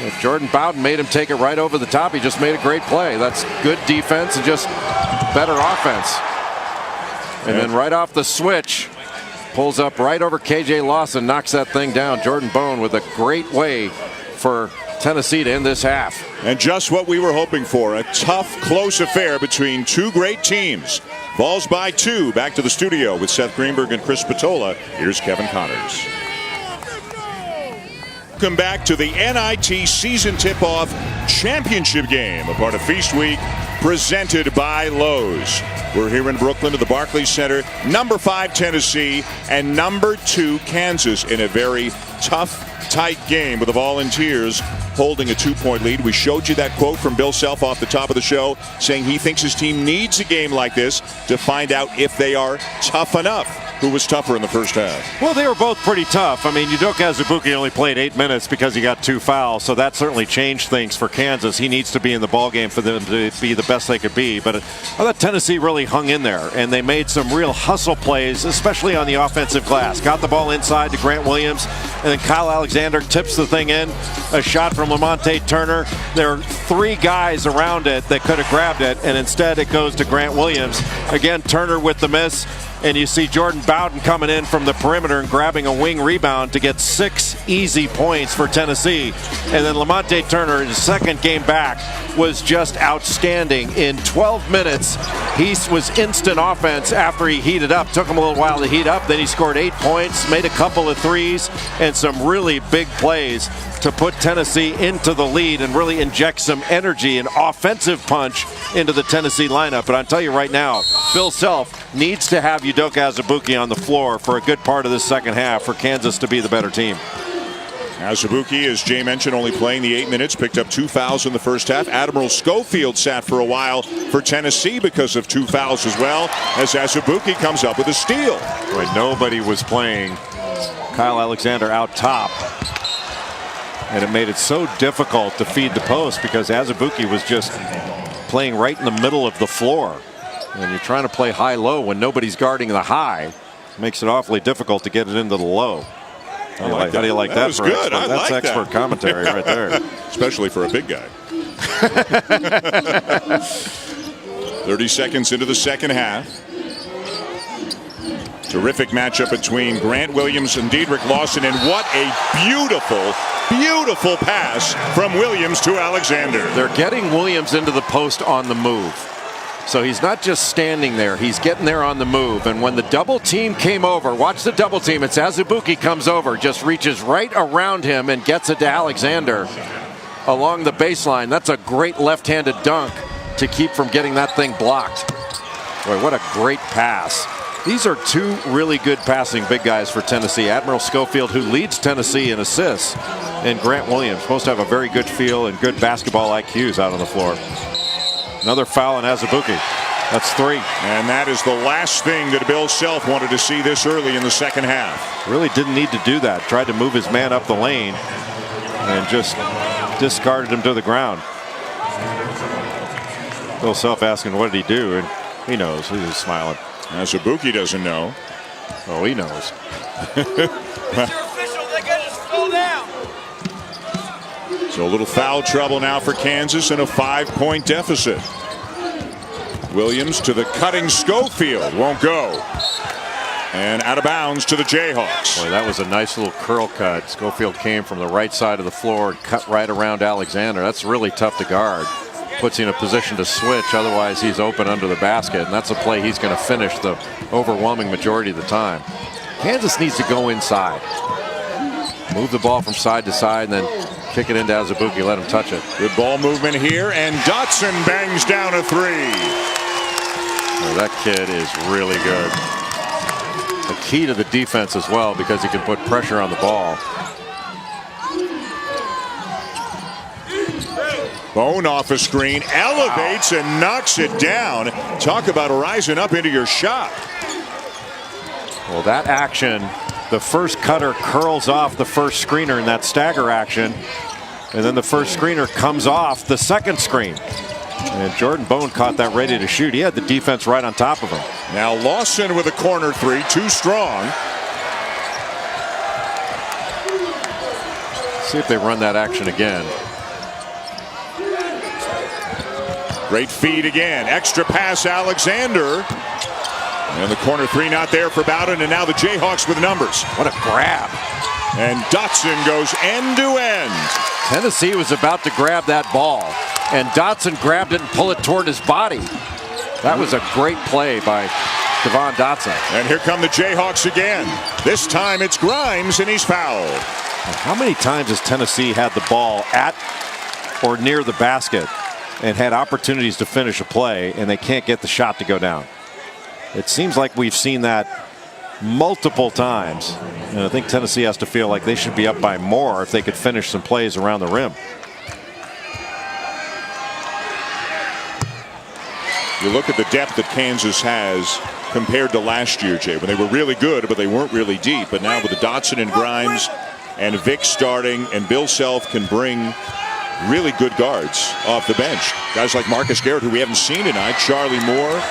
if Jordan Bowden made him take it right over the top, he just made a great play. That's good defense and just better offense. And then right off the switch, pulls up right over KJ Lawson, knocks that thing down. Jordan Bone with a great way for Tennessee to end this half. And just what we were hoping for, a tough, close affair between two great teams. Vols by 2. Back to the studio with Seth Greenberg and Chris Patola. Here's Kevin Connors. Welcome back to the NIT season tip-off championship game, a part of Feast Week presented by Lowe's. We're here in Brooklyn at the Barclays Center. Number 5 Tennessee and number 2 Kansas in a very tough, tight game with the Volunteers holding a 2-point lead. We showed you that quote from Bill Self off the top of the show saying he thinks his team needs a game like this to find out if they are tough enough. Who was tougher in the first half? Well, they were both pretty tough. I mean, Udoka Azubuike only played 8 minutes because he got 2 fouls, so that certainly changed things for Kansas. He needs to be in the ballgame for them to be the best they could be. But I thought Tennessee really hung in there, and they made some real hustle plays, especially on the offensive glass. Got the ball inside to Grant Williams, and then Kyle Alexander tips the thing in. A shot from Lamonte Turner. There are 3 guys around it that could have grabbed it, and instead it goes to Grant Williams. Again, Turner with the miss. And you see Jordan Bowden coming in from the perimeter and grabbing a wing rebound to get 6 easy points for Tennessee. And then Lamonte Turner, in his second game back, was just outstanding. In 12 minutes, he was instant offense after he heated up. Took him a little while to heat up. Then he scored 8 points, made a couple of threes, and some really big plays to put Tennessee into the lead and really inject some energy and offensive punch into the Tennessee lineup. But I'll tell you right now, Bill Self needs to have Udoka Azubuike on the floor for a good part of this second half for Kansas to be the better team. Azubuike, as Jay mentioned, only playing the 8 minutes, picked up 2 fouls in the first half. Admiral Schofield sat for a while for Tennessee because of 2 fouls as well, as Azubuike comes up with a steal. Boy, nobody was playing Kyle Alexander out top. And it made it so difficult to feed the post because Azubuike was just playing right in the middle of the floor. And you're trying to play high-low when nobody's guarding the high. It makes it awfully difficult to get it into the low. How do you like that? That was good. That's expert commentary right there. Especially for a big guy. 30 seconds into the second half. Terrific matchup between Grant Williams and Dedrick Lawson, and what a beautiful, beautiful pass from Williams to Alexander. They're getting Williams into the post on the move. So he's not just standing there, he's getting there on the move. And when the double team came over, watch the double team, it's Azubuike comes over, just reaches right around him and gets it to Alexander along the baseline. That's a great left-handed dunk to keep from getting that thing blocked. Boy, what a great pass. These are 2 really good passing big guys for Tennessee. Admiral Schofield, who leads Tennessee in assists, and Grant Williams, supposed to have a very good feel and good basketball IQs out on the floor. Another foul on Azubuike. That's 3. And that is the last thing that Bill Self wanted to see this early in the second half. Really didn't need to do that. Tried to move his man up the lane and just discarded him to the ground. Bill Self asking what did he do, and he knows. He's just smiling. Azubuike doesn't know. Oh, he knows. Mr. Official, they got us slow down. So a little foul trouble now for Kansas and a 5-point deficit. Williams to the cutting Schofield. Won't go. And out of bounds to the Jayhawks. Boy, that was a nice little curl cut. Schofield came from the right side of the floor and cut right around Alexander. That's really tough to guard. Puts you in a position to switch, otherwise he's open under the basket, and that's a play he's going to finish the overwhelming majority of the time. Kansas needs to go inside, move the ball from side to side, and then kick it into Azubuike, let him touch it. Good ball movement here, and Dotson bangs down a 3. Oh, that kid is really good. The key to the defense as well, because he can put pressure on the ball. Bone off a screen, elevates and knocks it down. Talk about rising up into your shot. Well, that action, the first cutter curls off the first screener in that stagger action, and then the first screener comes off the second screen. And Jordan Bone caught that ready to shoot. He had the defense right on top of him. Now Lawson with a corner three, too strong. See if they run that action again. Great feed again. Extra pass, Alexander. And the corner three not there for Bowden, and now the Jayhawks with numbers. What a grab. And Dotson goes end to end. Tennessee was about to grab that ball, and Dotson grabbed it and pulled it toward his body. That was a great play by Devon Dotson. And here come the Jayhawks again. This time it's Grimes, and he's fouled. How many times has Tennessee had the ball at or near the basket and had opportunities to finish a play, and they can't get the shot to go down? It seems like we've seen that multiple times, and I think Tennessee has to feel like they should be up by more if they could finish some plays around the rim. You look at the depth that Kansas has compared to last year, Jay, when they were really good, but they weren't really deep. But now with the Dotson and Grimes and Vic starting, and Bill Self can bring really good guards off the bench. Guys like Marcus Garrett, who we haven't seen tonight, Charlie Moore,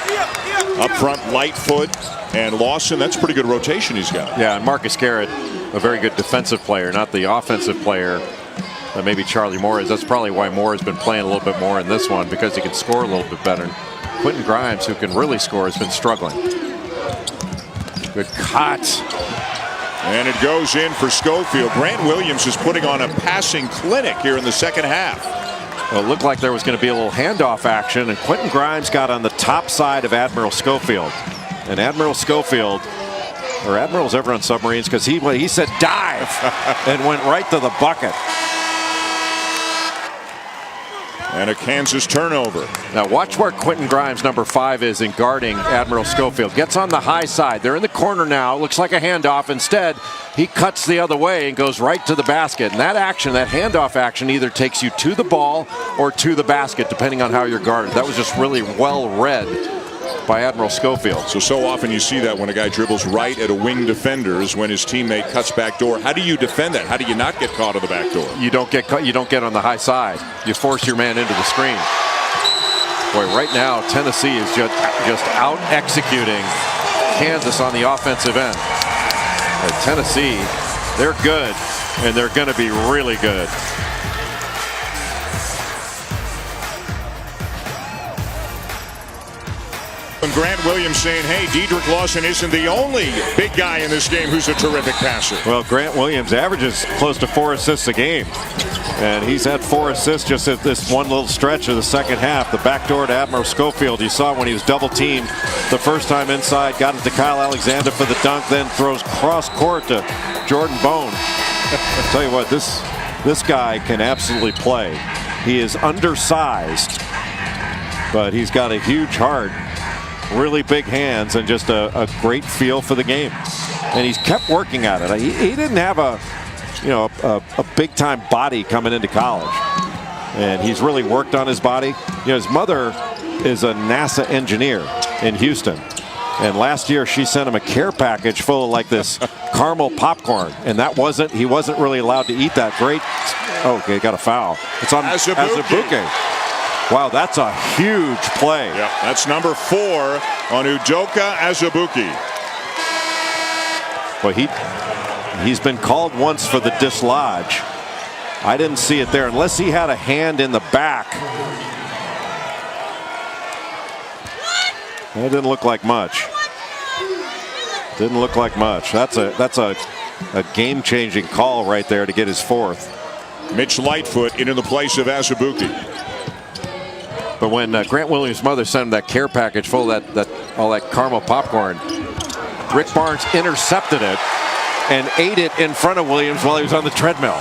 up front, Lightfoot, and Lawson. That's a pretty good rotation he's got. Yeah, and Marcus Garrett, a very good defensive player, not the offensive player that maybe Charlie Moore is. That's probably why Moore has been playing a little bit more in this one, because he can score a little bit better. Quentin Grimes, who can really score, has been struggling. Good cut. And it goes in for Schofield. Grant Williams is putting on a passing clinic here in the second half. Well, it looked like there was going to be a little handoff action, and Quentin Grimes got on the top side of Admiral Schofield. And Admiral Schofield, or Admiral's ever on submarines, because he said dive and went right to the bucket. And a Kansas turnover. Now watch where Quentin Grimes, number 5, is in guarding Admiral Schofield. Gets on the high side. They're in the corner now. Looks like a handoff. Instead, he cuts the other way and goes right to the basket. And that action, that handoff action, either takes you to the ball or to the basket, depending on how you're guarded. That was just really well read by Admiral Schofield. So often you see that when a guy dribbles right at a wing defender is when his teammate cuts back door. How do you defend that? How do you not get caught on the back door? You don't get caught. You don't get on the high side. You force your man into the screen. Boy, right now Tennessee is just out executing Kansas on the offensive end. But Tennessee, they're good, and they're going to be really good. And Grant Williams saying, hey, Dedrick Lawson isn't the only big guy in this game who's a terrific passer. Well, Grant Williams averages close to 4 assists a game. And he's had 4 assists just at this one little stretch of the second half. The backdoor to Admiral Schofield, you saw when he was double teamed the first time inside, got it to Kyle Alexander for the dunk, then throws cross court to Jordan Bone. I'll tell you what, this guy can absolutely play. He is undersized, but he's got a huge heart, really big hands, and just a great feel for the game. And he's kept working at it. He didn't have a big time body coming into college, and he's really worked on his body. His mother is a NASA engineer in Houston, and last year she sent him a care package full of like this caramel popcorn, and he wasn't really allowed to eat that. Great. Okay, got a foul. It's on Azubuike. Wow, that's a huge play. Yeah, that's number 4 on Udoka Azubuike. Well, he's been called once for the dislodge. I didn't see it there unless he had a hand in the back. That didn't look like much. Didn't look like much. That's a game-changing call right there to get his 4th. Mitch Lightfoot into the place of Azubuike. But when Grant Williams' mother sent him that care package full of all that caramel popcorn, Rick Barnes intercepted it and ate it in front of Williams while he was on the treadmill.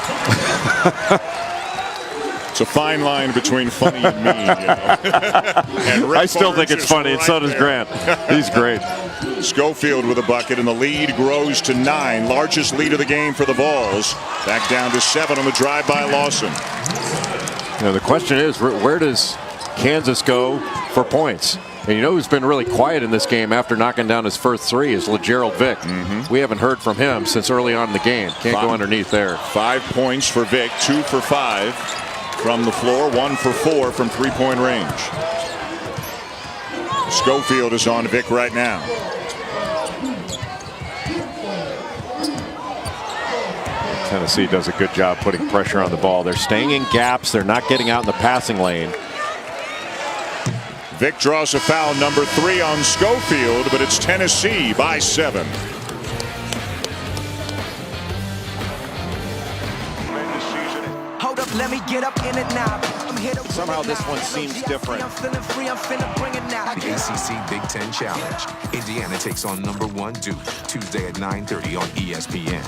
It's a fine line between funny and mean, and Rick I still Barnes think it's funny, and so does Grant. He's great. Schofield with a bucket, and the lead grows to 9. Largest lead of the game for the Vols. Back down to 7 on the drive by Lawson. The question is, where does Kansas go for points? And you know who's been really quiet in this game after knocking down his first three is LeGerald Vick. We haven't heard from him since early on in the game. Can't go underneath there. 5 points for Vick, 2 for 5 from the floor, 1 for 4 from three-point range. Schofield is on Vick right now. Tennessee does a good job putting pressure on the ball. They're staying in gaps. They're not getting out in the passing lane. Vick draws a foul, number 3 on Schofield, but it's Tennessee by 7. Hold up, let me get up in it now. Somehow this one seems different. I'm feeling free, I'm finna bring it now. The ACC Big Ten Challenge. Indiana takes on number 1 Duke Tuesday at 9:30 on ESPN.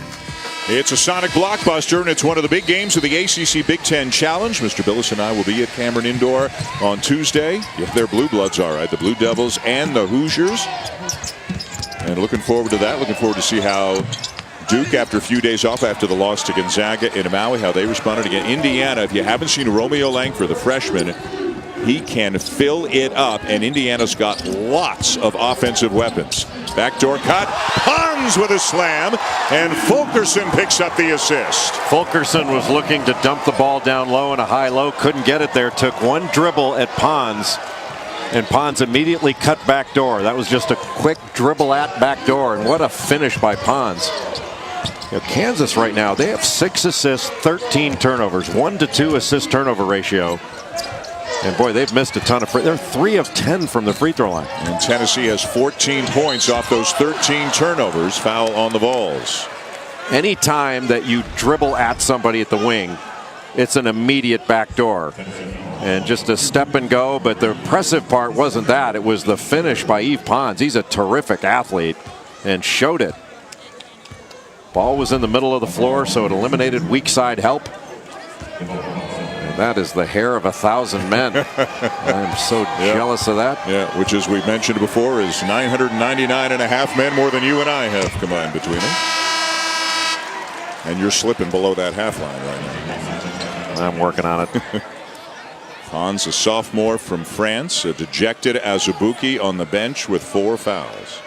It's a Sonic blockbuster, and it's one of the big games of the ACC Big Ten Challenge. Mr. Billis and I will be at Cameron Indoor on Tuesday. If they're Blue Bloods, all right, the Blue Devils and the Hoosiers. And looking forward to that. Looking forward to see how Duke, after a few days off after the loss to Gonzaga in Maui, how they responded again. Indiana, if you haven't seen Romeo Langford, the freshman, he can fill it up, and Indiana's got lots of offensive weapons. Backdoor cut, Pons with a slam, and Fulkerson picks up the assist. Fulkerson was looking to dump the ball down low in a high-low, couldn't get it there, took one dribble at Pons, and Pons immediately cut backdoor. That was just a quick dribble at backdoor, and what a finish by Pons. You know, Kansas right now, they have 6 assists, 13 turnovers, 1-to-2 assist turnover ratio. And boy, they've missed a ton of they're 3 of 10 from the free throw line. And Tennessee has 14 points off those 13 turnovers. Foul on the Vols. Anytime that you dribble at somebody at the wing, it's an immediate backdoor. And just a step and go, but the impressive part wasn't that. It was the finish by Yves Pons. He's a terrific athlete and showed it. Ball was in the middle of the floor, so it eliminated weak side help. That is the hair of 1,000 men. I'm so jealous of that. Yeah, which, as we've mentioned before, is 999.5 men more than you and I have combined between them. And you're slipping below that half line right now. I'm working on it. Pons, a sophomore from France, a dejected Azubuike on the bench with 4 fouls.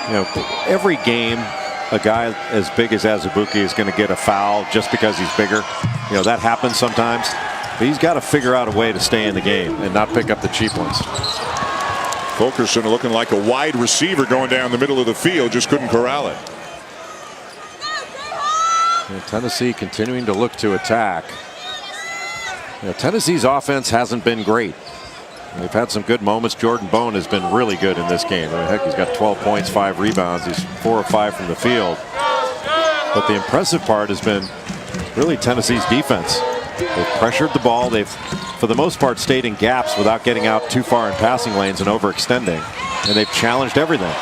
You know, every game, a guy as big as Azubuike is going to get a foul just because he's bigger. You know, that happens sometimes. But he's got to figure out a way to stay in the game and not pick up the cheap ones. Fulkerson looking like a wide receiver going down the middle of the field, just couldn't corral it. And Tennessee continuing to look to attack. You know, Tennessee's offense hasn't been great. They've had some good moments. Jordan Bone has been really good in this game. I mean, heck, he's got 12 points, 5 rebounds. He's 4 of 5 from the field. But the impressive part has been really Tennessee's defense. They've pressured the ball. They've, for the most part, stayed in gaps without getting out too far in passing lanes and overextending. And they've challenged everything.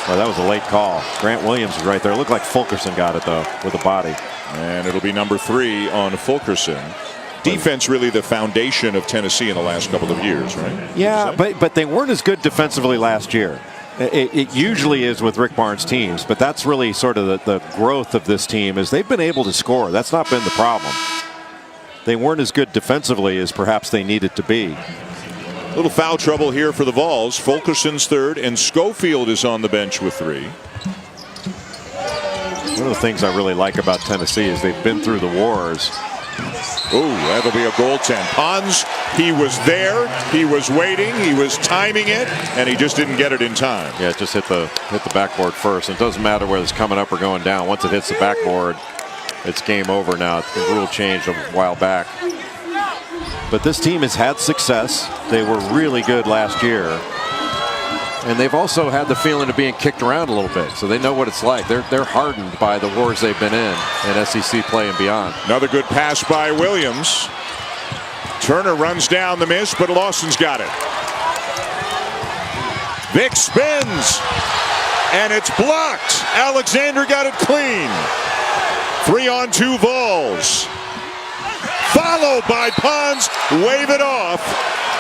Well, that was a late call. Grant Williams was right there. It looked like Fulkerson got it, though, with a body. And it'll be number 3 on Fulkerson. Defense really the foundation of Tennessee in the last couple of years, right? Yeah, but they weren't as good defensively last year. It usually is with Rick Barnes teams, but that's really sort of the growth of this team is they've been able to score. That's not been the problem. They weren't as good defensively as perhaps they needed to be. Little foul trouble here for the Vols. Fulkerson's 3rd, and Schofield is on the bench with 3. One of the things I really like about Tennessee is they've been through the wars. Ooh, that'll be a goaltend. Pons, he was there, he was waiting, he was timing it, and he just didn't get it in time. Yeah, it just hit the backboard first. It doesn't matter whether it's coming up or going down. Once it hits the backboard, it's game over now. The rule changed a while back. But this team has had success. They were really good last year. And they've also had the feeling of being kicked around a little bit, so they know what it's like. They're hardened by the wars they've been in SEC play and beyond. Another good pass by Williams. Turner runs down the miss, but Lawson's got it. Vick spins, and it's blocked. Alexander got it clean. 3-on-2 Vols. Followed by Pons, wave it off.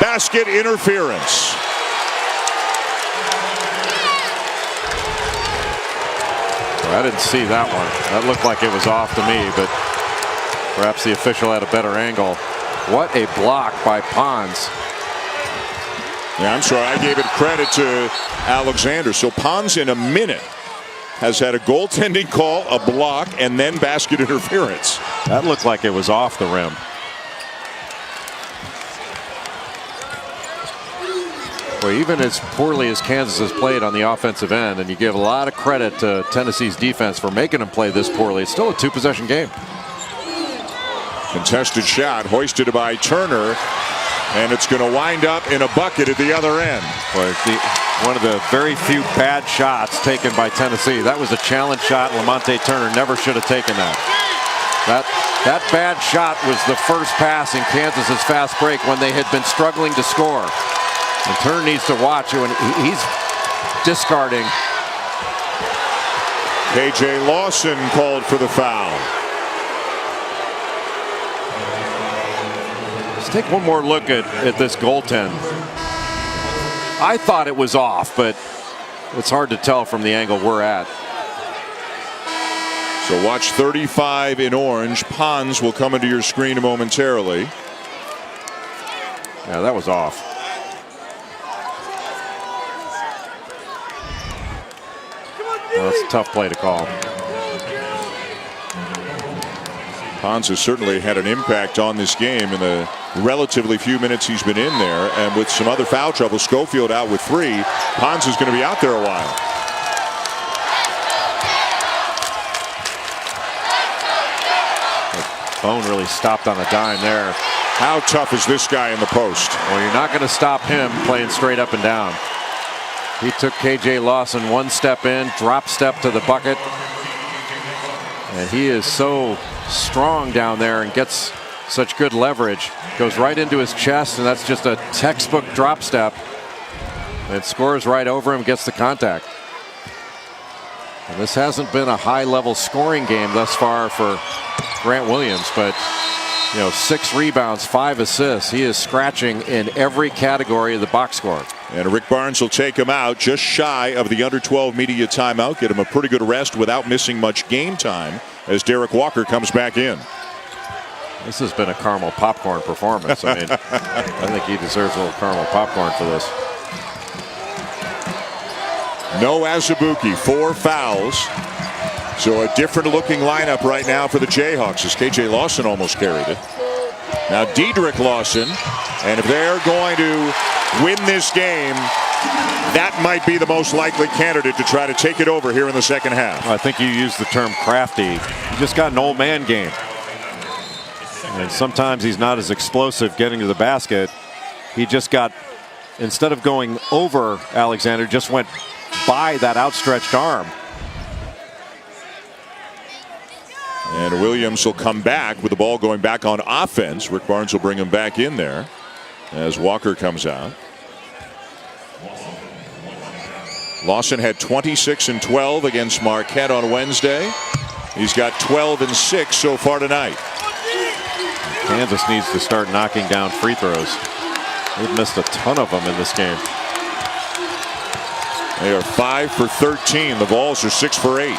Basket interference. I didn't see that one. That looked like it was off to me, but perhaps the official had a better angle. What a block by Pons. Yeah, I'm sorry, I gave it credit to Alexander. So Pons in a minute has had a goaltending call, a block, and then basket interference. That looked like it was off the rim. Well, even as poorly as Kansas has played on the offensive end, and you give a lot of credit to Tennessee's defense for making them play this poorly, it's still a two-possession game. Contested shot hoisted by Turner, and it's going to wind up in a bucket at the other end. Boy, one of the very few bad shots taken by Tennessee. That was a challenge shot. Lamonte Turner never should have taken that. That bad shot was the first pass in Kansas's fast break when they had been struggling to score. And Turner needs to watch it when he's discarding. KJ Lawson called for the foul. Let's take one more look at this goaltend. I thought it was off, but it's hard to tell from the angle we're at. So watch 35 in orange. Pons will come into your screen momentarily. Yeah, that was off. Well, that's a tough play to call. Pons has certainly had an impact on this game in the relatively few minutes he's been in there, and with some other foul trouble, Schofield out with 3. Pons is going to be out there a while. Bone really stopped on a dime there. How tough is this guy in the post? Well, you're not going to stop him playing straight up and down. He took KJ Lawson one step in, drop step to the bucket. And he is so strong down there and gets such good leverage. Goes right into his chest, and that's just a textbook drop step. And scores right over him, gets the contact. And this hasn't been a high-level scoring game thus far for Grant Williams, but 6 rebounds, 5 assists. He is scratching in every category of the box score. And Rick Barnes will take him out just shy of the under-12 media timeout. Get him a pretty good rest without missing much game time as Derek Walker comes back in. This has been a caramel popcorn performance. I mean, I think he deserves a little caramel popcorn for this. No Azubuike, 4 fouls. So a different looking lineup right now for the Jayhawks as KJ Lawson almost carried it. Now Dedrick Lawson, and if they're going to win this game, that might be the most likely candidate to try to take it over here in the second half. I think you used the term crafty. He just got an old man game. And sometimes he's not as explosive getting to the basket. He just got, instead of going over Alexander, just went by that outstretched arm. And Williams will come back with the ball going back on offense. Rick Barnes will bring him back in there as Walker comes out. Lawson had 26 and 12 against Marquette on Wednesday. He's got 12 and 6 so far tonight. Kansas needs to start knocking down free throws. They've missed a ton of them in this game. They are 5 for 13. The Vols are 6 for 8.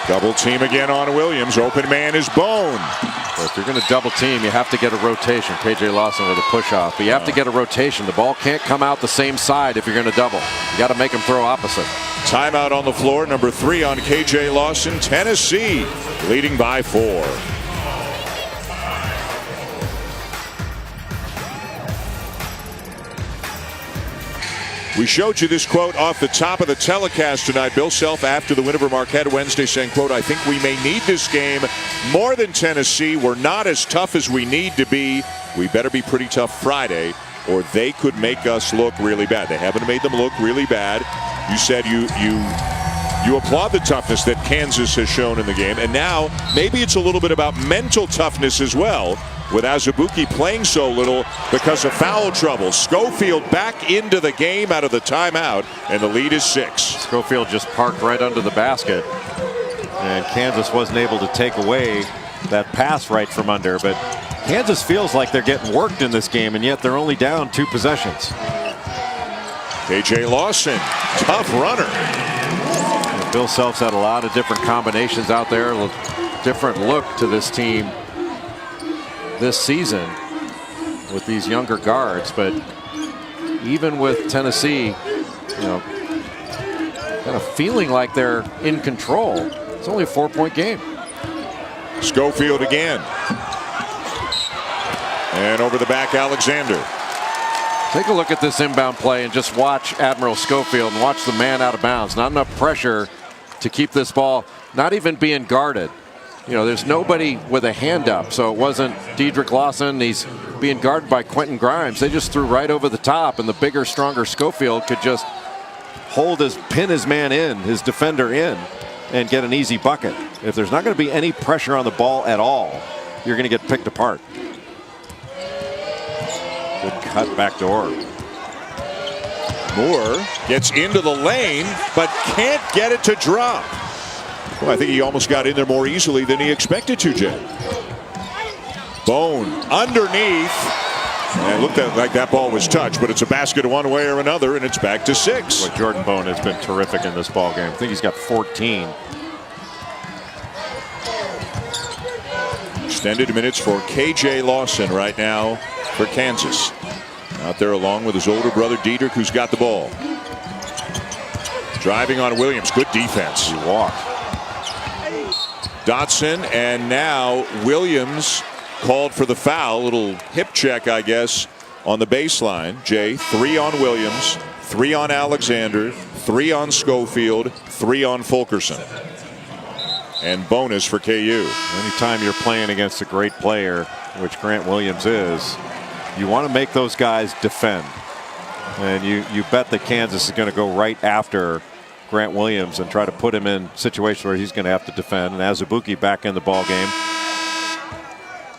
Double team again on Williams. Open man is Bone. So if you're going to double team, you have to get a rotation. KJ Lawson with a push off. But you have to get a rotation. The ball can't come out the same side if you're going to double. You got to make them throw opposite. Timeout on the floor. Number 3 on KJ Lawson. Tennessee leading by 4. We showed you this quote off the top of the telecast tonight. Bill Self after the win over Marquette Wednesday saying, quote, "I think we may need this game more than Tennessee. We're not as tough as we need to be. We better be pretty tough Friday or they could make us look really bad." They haven't made them look really bad. You said you applaud the toughness that Kansas has shown in the game. And now maybe it's a little bit about mental toughness as well, with Azubuike playing so little because of foul trouble. Schofield back into the game out of the timeout, and the lead is 6. Schofield just parked right under the basket, and Kansas wasn't able to take away that pass right from under. But Kansas feels like they're getting worked in this game, and yet they're only down 2 possessions. KJ Lawson, tough runner. And Bill Self's had a lot of different combinations out there, different look to this team. this season with these younger guards, but even with Tennessee, kind of feeling like they're in control, it's only a 4-point game. Schofield again. And over the back, Alexander. Take a look at this inbound play and just watch Admiral Schofield and watch the man out of bounds. Not enough pressure to keep this ball, not even being guarded. There's nobody with a hand up, so it wasn't Dedrick Lawson. He's being guarded by Quentin Grimes. They just threw right over the top, and the bigger, stronger Schofield could just pin his man in, his defender in, and get an easy bucket. If there's not going to be any pressure on the ball at all, you're going to get picked apart. Good cut back door. Moore gets into the lane, but can't get it to drop. Well, I think he almost got in there more easily than he expected to, Jay. Bone underneath. And it looked like that ball was touched, but it's a basket one way or another, and it's back to 6. Well, Jordan Bone has been terrific in this ball game. I think he's got 14. Extended minutes for KJ Lawson right now for Kansas. Out there along with his older brother Dedrick, who's got the ball. Driving on Williams. Good defense. He walked. Dotson, and now Williams called for the foul. Little hip check, I guess, on the baseline. Jay, 3 on Williams, 3 on Alexander, 3 on Schofield, 3 on Fulkerson. And bonus for KU. Anytime you're playing against a great player, which Grant Williams is, you want to make those guys defend. And you bet that Kansas is going to go right after Grant Williams and try to put him in situations where he's going to have to defend. And Azubuike back in the ball game.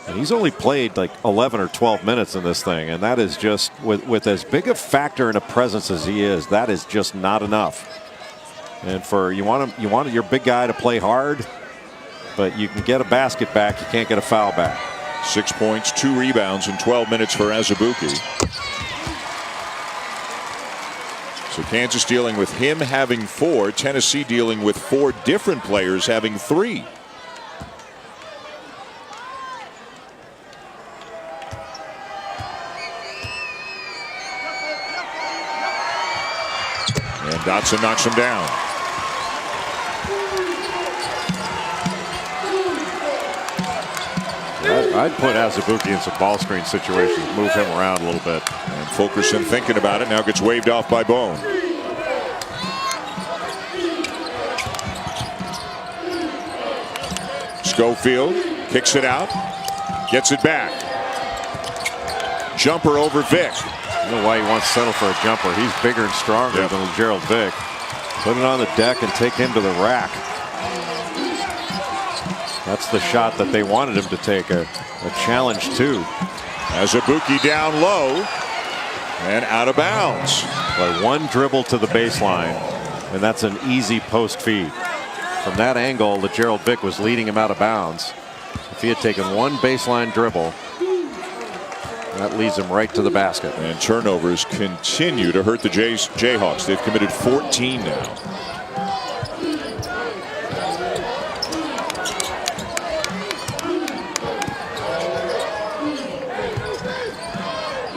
And he's only played like 11 or 12 minutes in this thing, and that is just with as big a factor and a presence as he is, that is just not enough. And you want your big guy to play hard, but you can get a basket back, you can't get a foul back. 6 points, 2 rebounds in 12 minutes for Azubuike. So Kansas dealing with him having 4, Tennessee dealing with 4 different players having 3. And Dotson knocks him down. I'd put Azubuike in some ball screen situations, move him around a little bit. And Fulkerson thinking about it, now gets waved off by Bone. Schofield kicks it out, gets it back. Jumper over Vic. I don't know why he wants to settle for a jumper. He's bigger and stronger than Gerald Vic. Put it on the deck and take him to the rack. That's the shot that they wanted him to take, a challenge too. Azubuike down low and out of bounds. But one dribble to the baseline, and that's an easy post feed. From that angle, Gerald Vic was leading him out of bounds. If he had taken one baseline dribble, that leads him right to the basket. And turnovers continue to hurt the Jayhawks. They've committed 14 now.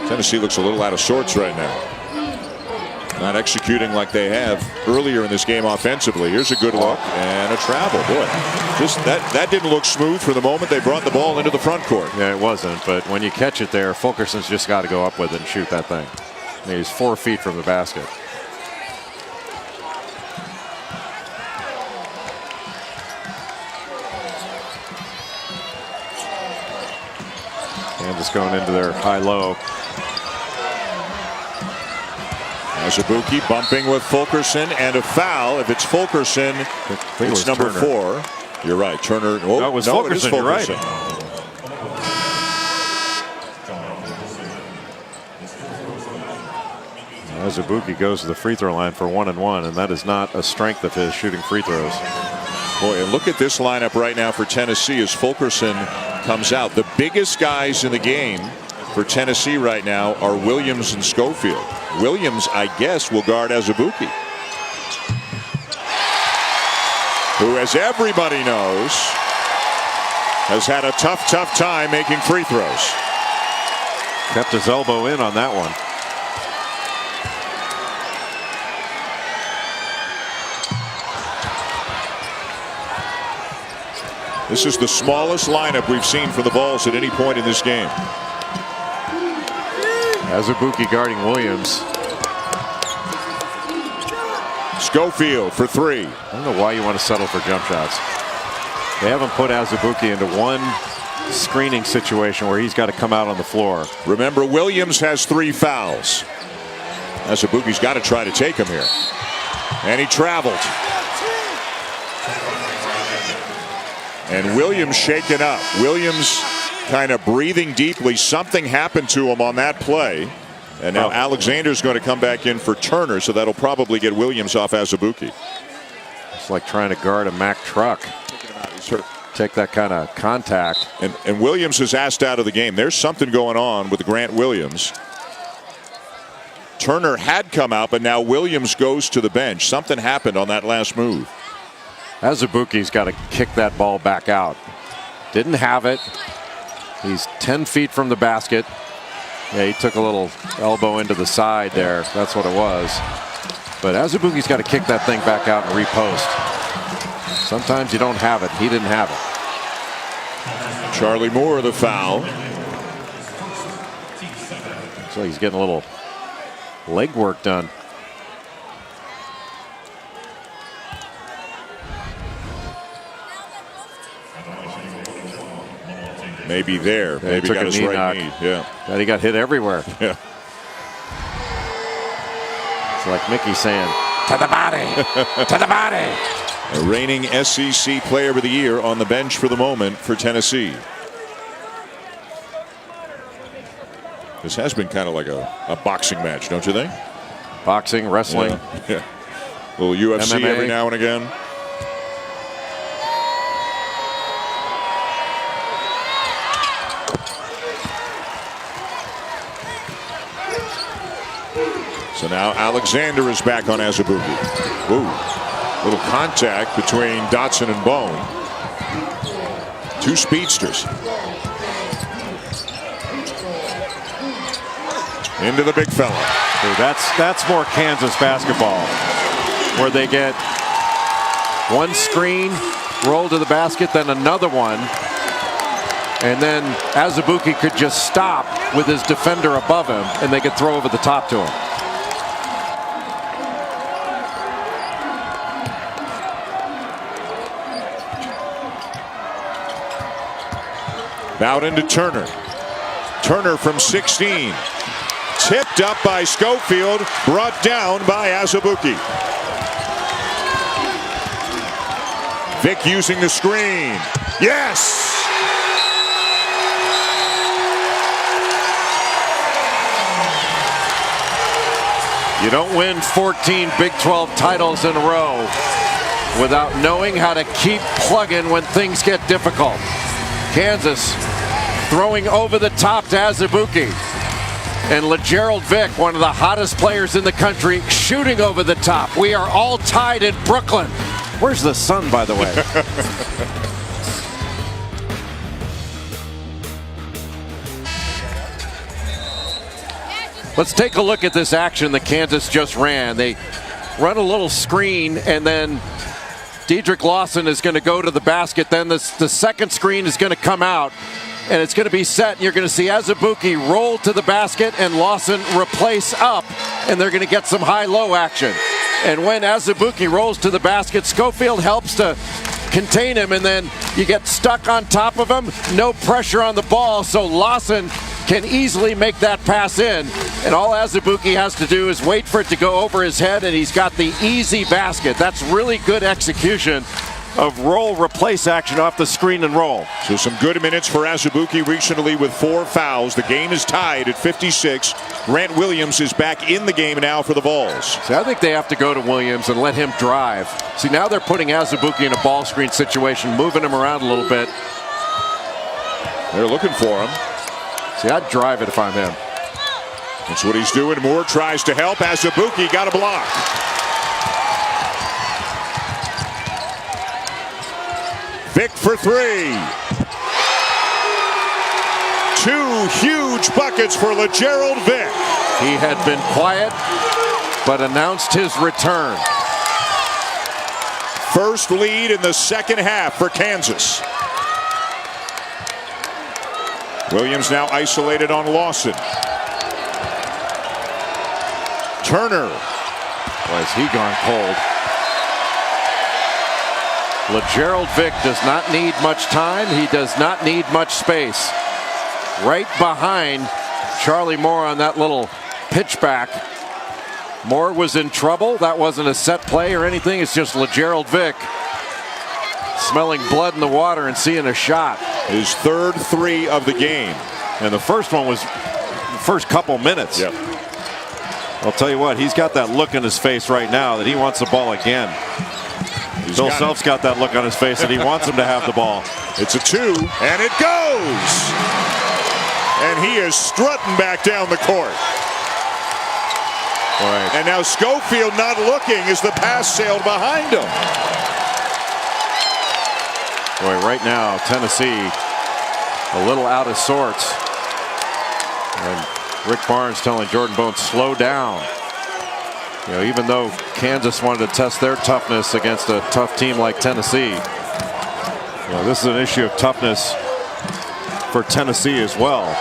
Tennessee looks a little out of sorts right now. Not executing like they have earlier in this game offensively. Here's a good look and a travel. Boy, just that didn't look smooth for the moment they brought the ball into the front court. Yeah, it wasn't. But when you catch it there, Fulkerson's just got to go up with it and shoot that thing. I mean, he's 4 feet from the basket. Kansas going into their high-low. Azubuike bumping with Fulkerson and a foul. If it's Fulkerson, it's number Turner. 4. You're right. Turner. Oh, no, it was Fulkerson. You're right. Azubuike goes to the free throw line for 1 and 1, and that is not a strength of his, shooting free throws. Boy, and look at this lineup right now for Tennessee as Fulkerson comes out. The biggest guys in the game for Tennessee right now are Williams and Schofield. Williams, I guess, will guard Azubuike, who, as everybody knows, has had a tough time making free throws. Kept his elbow in on that one. This is the smallest lineup we've seen for the Vols at any point in this game. Azubuike guarding Williams. Schofield for three. I don't know why you want to settle for jump shots. They haven't put Azubuike into one screening situation where he's got to come out on the floor. Remember, Williams has 3 fouls. Azubuike's got to try to take him here. And he traveled. And Williams shaken up. Williams kind of breathing deeply. Something happened to him on that play. And now Alexander's going to come back in for Turner, so that'll probably get Williams off Azubuike. It's like trying to guard a Mack truck. Take that kind of contact. And Williams is asked out of the game. There's something going on with Grant Williams. Turner had come out, but now Williams goes to the bench. Something happened on that last move. Azubuike's got to kick that ball back out. Didn't have it. He's 10 feet from the basket. Yeah, he took a little elbow into the side there. That's what it was. But Azubuike's got to kick that thing back out and repost. Sometimes you don't have it. He didn't have it. Charlie Moore, the foul. So he's getting a little leg work done. Maybe there. Yeah, maybe got his right knee. Yeah. But he got hit everywhere. Yeah. It's like Mickey saying, to the body, to the body. A reigning SEC Player of the Year on the bench for the moment for Tennessee. This has been kind of like a boxing match, don't you think? Boxing, wrestling. Yeah. A little UFC MMA. every now and again. So now Alexander is back on Azubuike. Ooh, little contact between Dotson and Bone. 2 speedsters. Into the big fella. Dude, that's more Kansas basketball, where they get one screen, roll to the basket, then another one, and then Azubuike could just stop with his defender above him, and they could throw over the top to him. Out into Turner. Turner from 16. Tipped up by Schofield, brought down by Azubuike. Vic using the screen. Yes! You don't win 14 Big 12 titles in a row without knowing how to keep plugging when things get difficult. Kansas throwing over the top to Azubuike. And LeGerald Vic, one of the hottest players in the country, shooting over the top. We are all tied in Brooklyn. Where's the sun, by the way? Let's take a look at this action that Kansas just ran. They run a little screen, and then Dedrick Lawson is going to go to the basket. Then the second screen is going to come out, and it's going to be set. And you're going to see Azubuike roll to the basket and Lawson replace up, and they're going to get some high-low action. And when Azubuike rolls to the basket, Schofield helps to contain him, and then you get stuck on top of him. No pressure on the ball, so Lawson can easily make that pass in. And all Azubuike has to do is wait for it to go over his head, and he's got the easy basket. That's really good execution of roll-replace action off the screen and roll. So some good minutes for Azubuike recently with 4 fouls. The game is tied at 56. Grant Williams is back in the game now for the Vols. See, I think they have to go to Williams and let him drive. See, now they're putting Azubuike in a ball screen situation, moving him around a little bit. They're looking for him. See, I'd drive it if I'm him. That's what he's doing. Moore tries to help. Azubuike got a block. Vic for 3. 2 huge buckets for LeGerald Vick. He had been quiet, but announced his return. First lead in the second half for Kansas. Williams now isolated on Lawson. Turner. Boy, has he gone cold. LeGerald Vick does not need much time. He does not need much space. Right behind Charlie Moore on that little pitchback. Moore was in trouble. That wasn't a set play or anything. It's just LeGerald Vick smelling blood in the water and seeing a shot. His third 3 of the game. And the first one was the first couple minutes. Yep. I'll tell you what, he's got that look in his face right now that he wants the ball again. Bill Self's got that look on his face that he wants him to have the ball. It's a 2, and it goes! And he is strutting back down the court. Right. And now Schofield not looking as the pass sailed behind him. Boy, right now, Tennessee a little out of sorts. And Rick Barnes telling Jordan Bone, slow down. You know, even though Kansas wanted to test their toughness against a tough team like Tennessee, you know, this is an issue of toughness for Tennessee as well.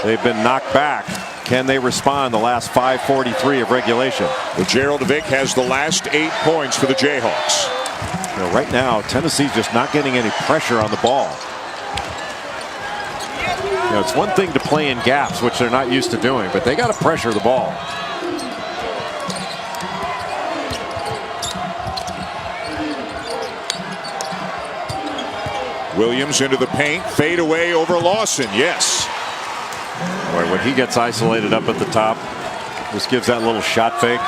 They've been knocked back. Can they respond the last 5:43 of regulation? LeGerald Vick has the last 8 points for the Jayhawks. You know, right now, Tennessee's just not getting any pressure on the ball. You know, it's one thing to play in gaps, which they're not used to doing, but they got to pressure the ball. Williams into the paint, fade away over Lawson. Yes. Boy, when he gets isolated up at the top, just gives that little shot fake.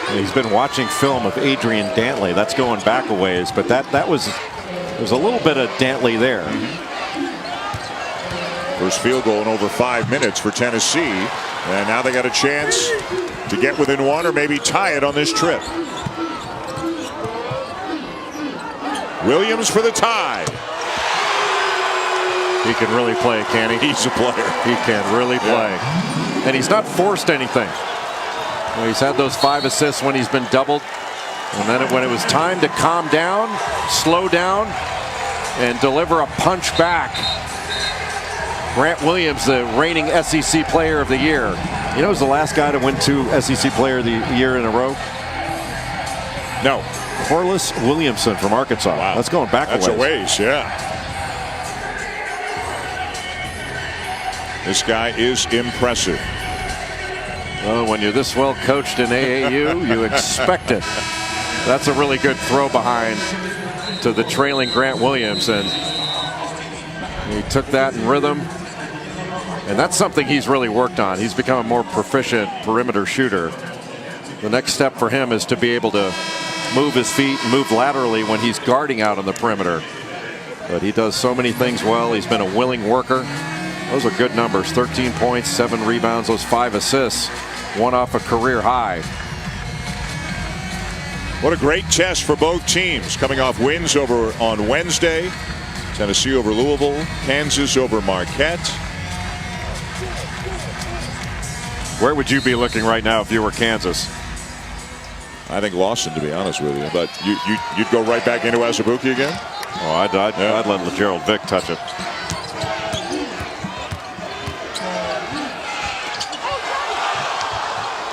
And he's been watching film of Adrian Dantley. That's going back a ways, but that was there's a little bit of Dantley there. First field goal in over 5 minutes for Tennessee, and now they got a chance to get within 1 or maybe tie it on this trip. Williams for the tie. He can really play, can he? He's a player. He can really play. And he's not forced anything. You know, he's had those 5 assists when he's been doubled. And then when it was time to calm down, slow down, and deliver a punch back, Grant Williams, the reigning SEC Player of the Year. You know who's the last guy to win 2 SEC Player of the Year in a row? No. Corliss Williamson from Arkansas. Wow. That's going back That's a ways, yeah. This guy is impressive. Well, when you're this well coached in AAU, you expect it. That's a really good throw behind to the trailing Grant Williams, and he took that in rhythm. And that's something he's really worked on. He's become a more proficient perimeter shooter. The next step for him is to be able to move his feet and move laterally when he's guarding out on the perimeter. But he does so many things well. He's been a willing worker. Those are good numbers. 13 points, 7 rebounds, those 5 assists. 1 off a career high. What a great test for both teams, coming off wins over on Wednesday. Tennessee over Louisville, Kansas over Marquette. Where would you be looking right now if you were Kansas? I think Lawson, to be honest with you. But you'd go right back into Azubuike again? Oh, I'd let LeGerald Vick touch it.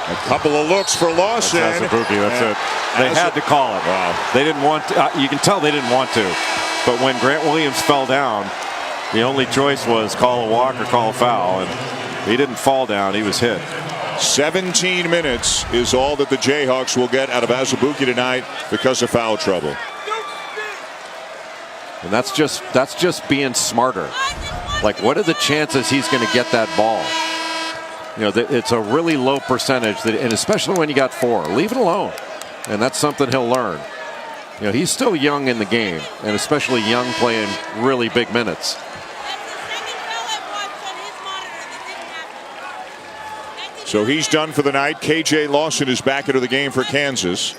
A couple of looks for Lawson. That's it. They had to call it. Wow. They didn't want to. You can tell they didn't want to. But when Grant Williams fell down, the only choice was call a walk or call a foul. And he didn't fall down. He was hit. 17 minutes is all that the Jayhawks will get out of Azubuike tonight because of foul trouble. And that's just being smarter. Like, what are the chances he's going to get that ball? You know, it's a really low percentage, and especially when you got 4. Leave it alone. And that's something he'll learn. You know, he's still young in the game, and especially young playing really big minutes. So he's done for the night. KJ Lawson is back into the game for Kansas.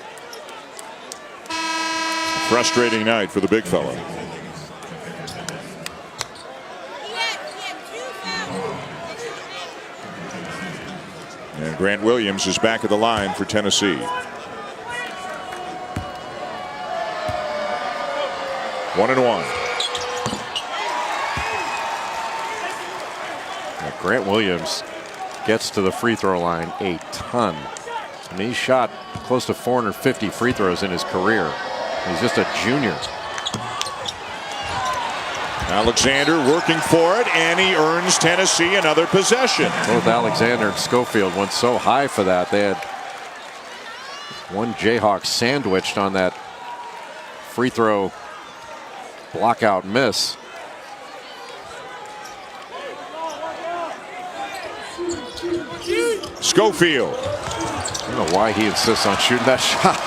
Frustrating night for the big fella. And Grant Williams is back at the line for Tennessee. 1-1. Grant Williams gets to the free throw line a ton. I mean, he's shot close to 450 free throws in his career. He's just a junior. Alexander working for it, and he earns Tennessee another possession. Both Alexander and Schofield went so high for that. They had one Jayhawk sandwiched on that free throw blockout miss. Schofield. I don't know why he insists on shooting that shot.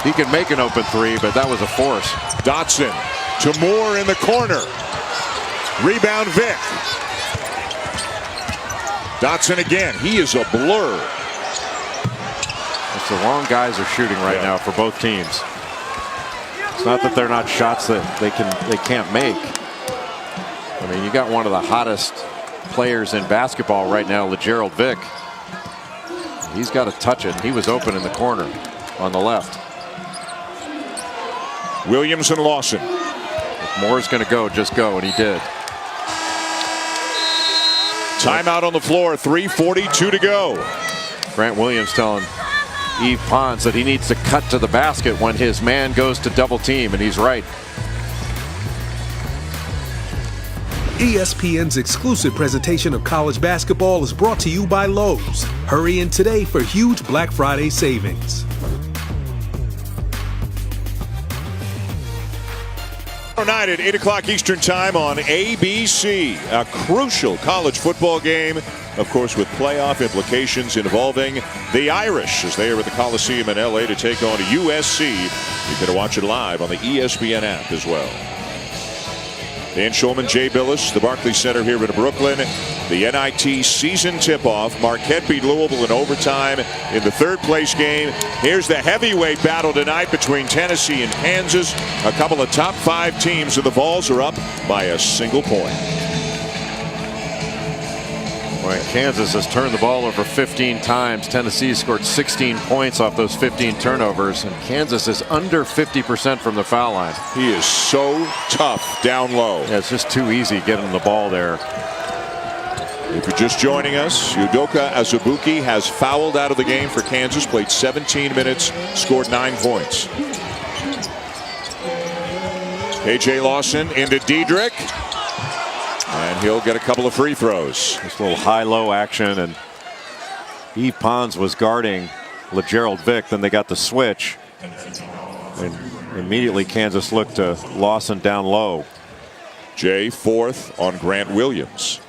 He can make an open three, but that was a force. Dotson to Moore in the corner. Rebound Vick. Dotson again. He is a blur. It's the wrong guys are shooting right now for both teams. It's not that they're not shots that they can't make. I mean, you got one of the hottest players in basketball right now, LeGerald Vick. He's got to touch it. He was open in the corner on the left. Williams and Lawson. If Moore's going to go, just go, and he did. Timeout on the floor, 3:42 to go. Grant Williams telling Yves Pons that he needs to cut to the basket when his man goes to double team, and he's right. ESPN's exclusive presentation of college basketball is brought to you by Lowe's. Hurry in today for huge Black Friday savings. Tomorrow night at 8 o'clock Eastern Time on ABC. A crucial college football game, of course, with playoff implications involving the Irish as they are at the Coliseum in LA to take on USC. You can watch it live on the ESPN app as well. Dan Schulman, Jay Billis, the Barclays Center here in Brooklyn. The NIT season tip-off. Marquette beat Louisville in overtime in the third-place game. Here's the heavyweight battle tonight between Tennessee and Kansas. A couple of top 5 teams, and the Vols are up by a single point. Right, Kansas has turned the ball over 15 times. Tennessee scored 16 points off those 15 turnovers, and Kansas is under 50% from the foul line. He is so tough down low. Yeah, it's just too easy getting the ball there. If you're just joining us, Udoka Azubuike has fouled out of the game for Kansas, played 17 minutes, scored 9 points. A.J. Lawson into Diedrich. And he'll get a couple of free throws. This little high-low action, and Yves Pons was guarding LeGerald Vick. Then they got the switch, and immediately Kansas looked to Lawson down low. Jay fourth on Grant Williams.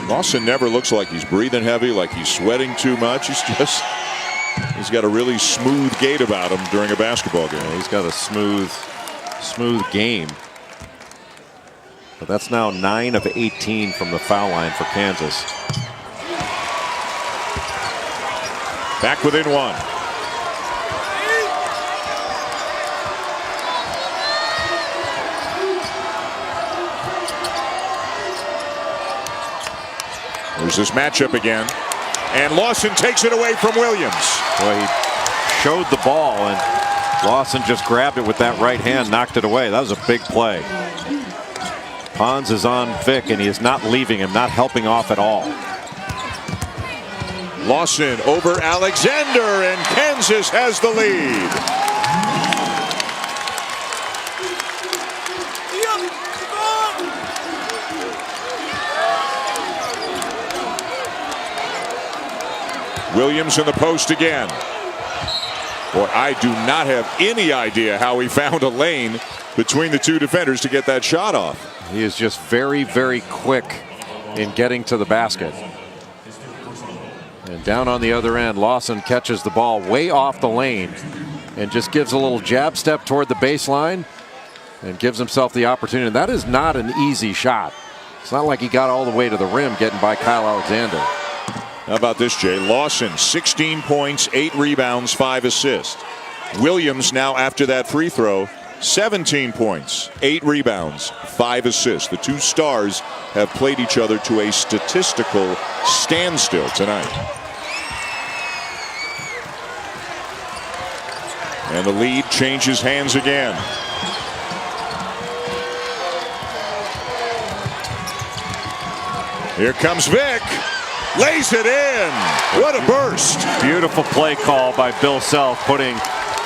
Lawson never looks like he's breathing heavy, like he's sweating too much. He's got a really smooth gait about him during a basketball game. Yeah, he's got a smooth game. But that's now 9 of 18 from the foul line for Kansas. Back within 1. There's this matchup again. And Lawson takes it away from Williams. Well, he showed the ball, and Lawson just grabbed it with that right hand, knocked it away. That was a big play. Pons is on Vick, and he is not leaving him, not helping off at all. Lawson over Alexander, and Kansas has the lead. Williams in the post again. Boy, I do not have any idea how he found a lane between the two defenders to get that shot off. He is just very, very quick in getting to the basket. And down on the other end, Lawson catches the ball way off the lane and just gives a little jab step toward the baseline and gives himself the opportunity. That is not an easy shot. It's not like he got all the way to the rim getting by Kyle Alexander. How about this, Jay? Lawson, 16 points, 8 rebounds, 5 assists. Williams now, after that free throw, 17 points, 8 rebounds, 5 assists. The two stars have played each other to a statistical standstill tonight. And the lead changes hands again. Here comes Vic. Lays it in. What a burst. Beautiful play call by Bill Self, putting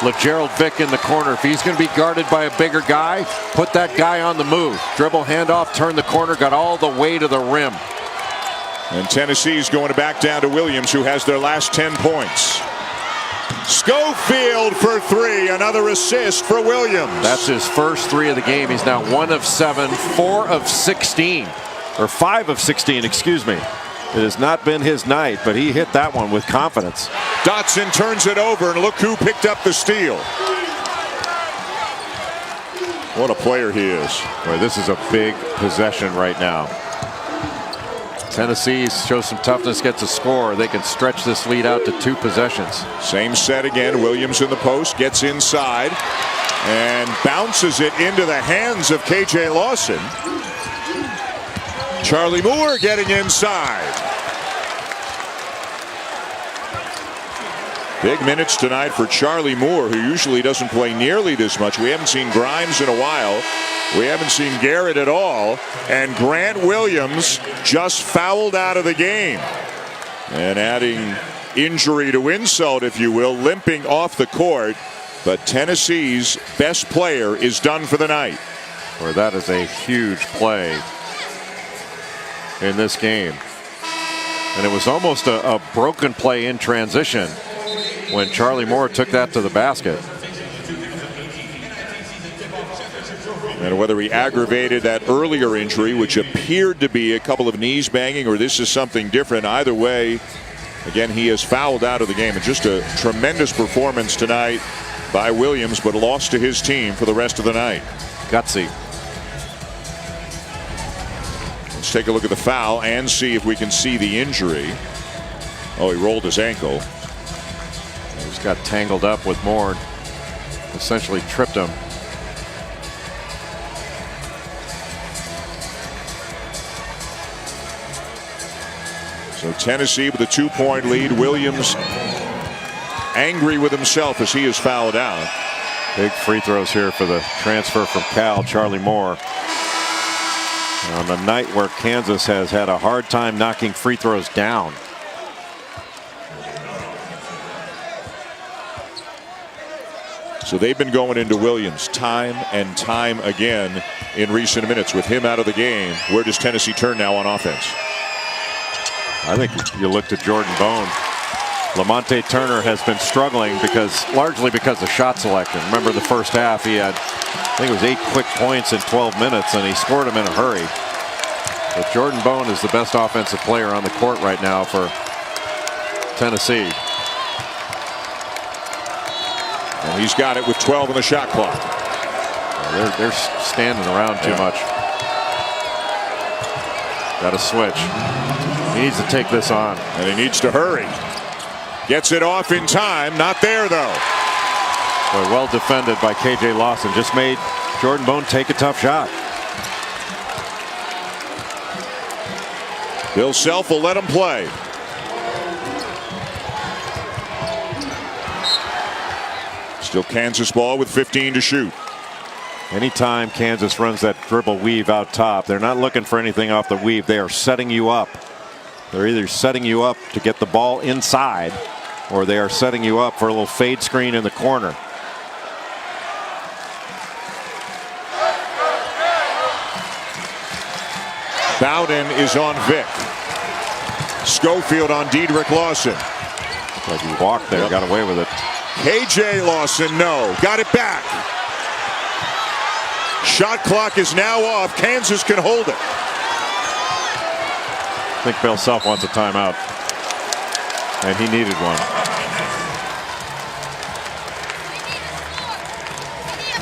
LeGerald Vic in the corner. If he's going to be guarded by a bigger guy, put that guy on the move. Dribble, handoff, turn the corner, got all the way to the rim. And Tennessee's going back down to Williams, who has their last 10 points. Schofield for 3. Another assist for Williams. That's his first 3 of the game. He's now 1 of 7, 4 of 16. Or 5 of 16, excuse me. It has not been his night, but he hit that one with confidence. Dotson turns it over, and look who picked up the steal. What a player he is. Boy, this is a big possession right now. Tennessee shows some toughness, gets a score. They can stretch this lead out to 2 possessions. Same set again. Williams in the post, gets inside, and bounces it into the hands of KJ Lawson. Charlie Moore getting inside. Big minutes tonight for Charlie Moore, who usually doesn't play nearly this much. We haven't seen Grimes in a while. We haven't seen Garrett at all. And Grant Williams just fouled out of the game. And adding injury to insult, if you will, limping off the court. But Tennessee's best player is done for the night. Boy, that is a huge play in this game. And it was almost a broken play in transition when Charlie Moore took that to the basket. And whether he aggravated that earlier injury, which appeared to be a couple of knees banging, or this is something different, either way, again, he is fouled out of the game. And just a tremendous performance tonight by Williams, but lost to his team for the rest of the night. Gutsy. Let's take a look at the foul and see if we can see the injury. Oh, he rolled his ankle. He just got tangled up with Moore. Essentially tripped him. So Tennessee with a 2-point lead. Williams angry with himself as he is fouled out. Big free throws here for the transfer from Cal, Charlie Moore. On a night where Kansas has had a hard time knocking free throws down. So they've been going into Williams time and time again in recent minutes. With him out of the game, where does Tennessee turn now on offense? I think you looked at Jordan Bone. Lamonte Turner has been struggling largely because of shot selection. Remember the first half, he had, I think it was 8 quick points in 12 minutes, and he scored them in a hurry. But Jordan Bone is the best offensive player on the court right now for Tennessee. And he's got it with 12 on the shot clock. They're standing around too much. Got to switch. He needs to take this on. And he needs to hurry. Gets it off in time. Not there, though. Boy, well defended by KJ Lawson. Just made Jordan Bone take a tough shot. Bill Self will let him play. Still Kansas ball with 15 to shoot. Anytime Kansas runs that dribble weave out top, they're not looking for anything off the weave. They are setting you up. They're either setting you up to get the ball inside, or they are setting you up for a little fade screen in the corner. Bowden is on Vic. Schofield on Dedrick Lawson. Like he walked there, got away with it. KJ Lawson, no. Got it back. Shot clock is now off. Kansas can hold it. I think Bill Self wants a timeout. And he needed one.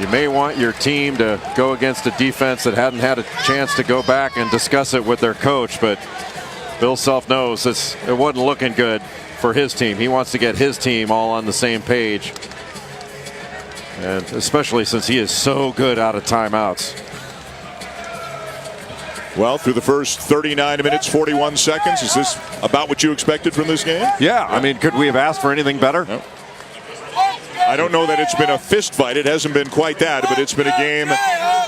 You may want your team to go against a defense that hadn't had a chance to go back and discuss it with their coach, but Bill Self knows it wasn't looking good for his team. He wants to get his team all on the same page. And especially since he is so good out of timeouts. Well, through the first 39 minutes, 41 seconds, is this about what you expected from this game? Yeah, I mean, could we have asked for anything better? No. I don't know that it's been a fist fight. It hasn't been quite that, but it's been a game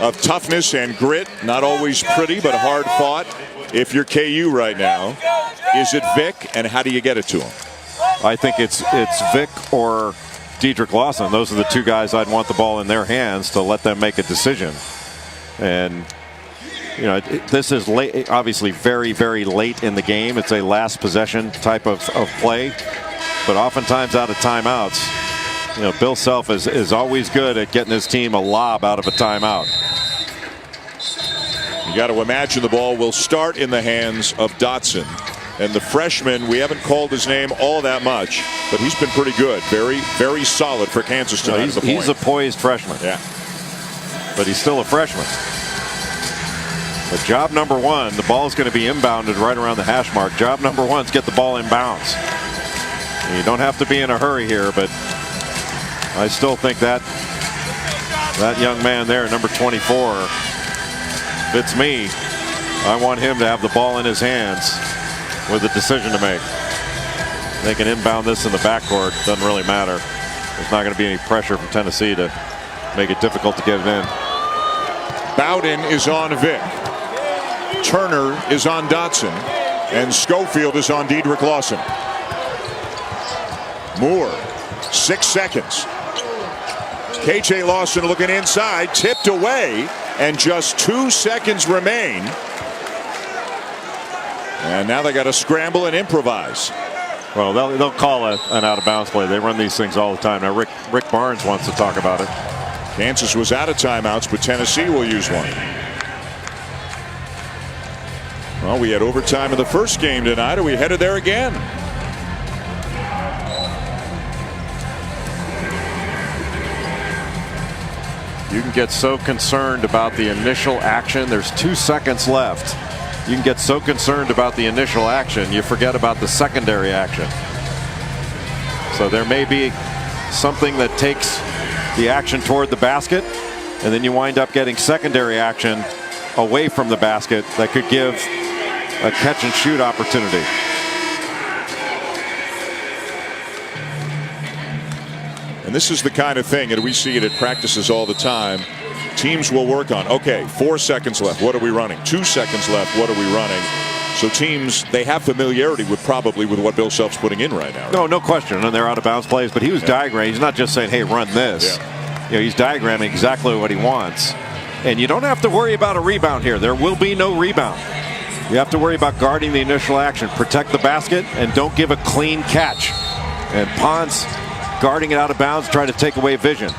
of toughness and grit. Not always pretty, but hard fought. If you're KU right now, is it Vic, and how do you get it to him? I think it's Vic or Dedrick Lawson. Those are the two guys I'd want the ball in their hands to let them make a decision. And you know, this is late, obviously very, very late in the game. It's a last possession type of play, but oftentimes out of timeouts, you know, Bill Self is always good at getting his team a lob out of a timeout. You got to imagine the ball will start in the hands of Dotson. And the freshman, we haven't called his name all that much, but he's been pretty good. Very, very solid for Kansas tonight. He's a poised freshman. Yeah. But he's still a freshman. But job number one, the ball is going to be inbounded right around the hash mark. Job number one is get the ball in bounds. And you don't have to be in a hurry here, but I still think that young man there, number 24, if it's me, I want him to have the ball in his hands with a decision to make. They can inbound this in the backcourt. Doesn't really matter. There's not going to be any pressure from Tennessee to make it difficult to get it in. Bowden is on Vic. Turner is on Dotson. And Schofield is on Dedrick Lawson. Moore, 6 seconds. KJ Lawson looking inside, tipped away, and just 2 seconds remain. And now they got to scramble and improvise. Well, they'll call an out-of-bounds play. They run these things all the time. Now, Rick Barnes wants to talk about it. Kansas was out of timeouts, but Tennessee will use one. Well, we had overtime in the first game tonight. Are we headed there again? You can get so concerned about the initial action. There's 2 seconds left. You can get so concerned about the initial action, you forget about the secondary action. So there may be something that takes the action toward the basket, and then you wind up getting secondary action away from the basket that could give a catch and shoot opportunity. And this is the kind of thing, and we see it at practices all the time. Teams will work on, okay, 4 seconds left. What are we running? 2 seconds left. What are we running? So teams, they have familiarity with what Bill Self's putting in right now. Right? No question. And they're out of bounds plays, but he was diagramming. He's not just saying, hey, run this. Yeah. You know, he's diagramming exactly what he wants. And you don't have to worry about a rebound here. There will be no rebound. You have to worry about guarding the initial action. Protect the basket and don't give a clean catch. And Ponce guarding it out of bounds, trying to take away vision.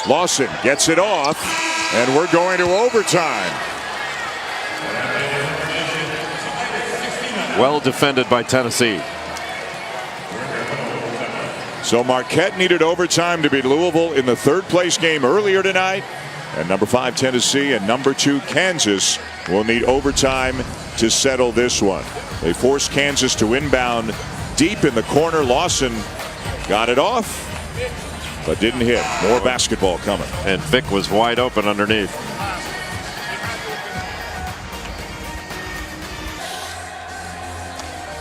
Lawson gets it off, and we're going to overtime. Well defended by Tennessee. So Marquette needed overtime to beat Louisville in the third-place game earlier tonight. And number 5 Tennessee and number 2 Kansas will need overtime to settle this one. They forced Kansas to inbound deep in the corner. Lawson got it off, but didn't hit. More basketball coming. And Vic was wide open underneath.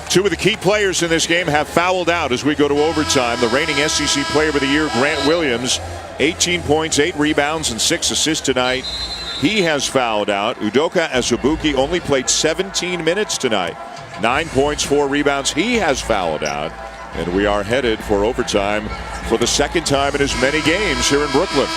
Two of the key players in this game have fouled out as we go to overtime. The reigning SEC Player of the Year, Grant Williams, 18 points, 8 rebounds, and 6 assists tonight. He has fouled out. Udoka Azubuike only played 17 minutes tonight. 9 points, 4 rebounds. He has fouled out. And we are headed for overtime for the second time in as many games here in Brooklyn.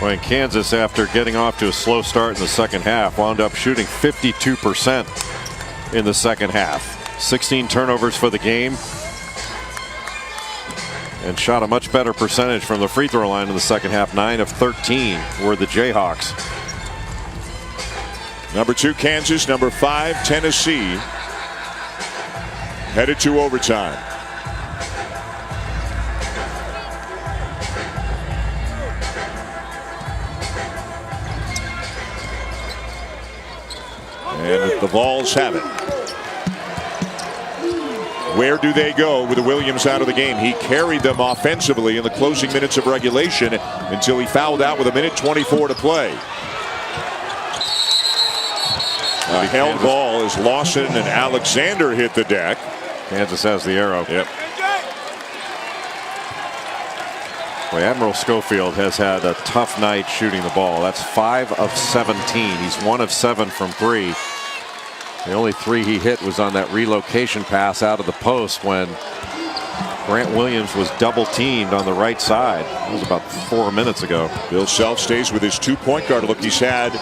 Well, Kansas, after getting off to a slow start in the second half, wound up shooting 52% in the second half. 16 turnovers for the game. And shot a much better percentage from the free throw line in the second half. 9 of 13 were the Jayhawks. Number 2 Kansas, number 5 Tennessee headed to overtime. And the Vols have it. Where do they go with the Williams out of the game? He carried them offensively in the closing minutes of regulation until he fouled out with 1:24 to play. A held ball as Lawson and Alexander hit the deck. Kansas has the arrow. Yep. Boy, Admiral Schofield has had a tough night shooting the ball. That's 5 of 17. He's 1 of 7 from 3. The only 3 he hit was on that relocation pass out of the post when Grant Williams was double teamed on the right side. That was about 4 minutes ago. Bill Self stays with his 2 point guard look he's had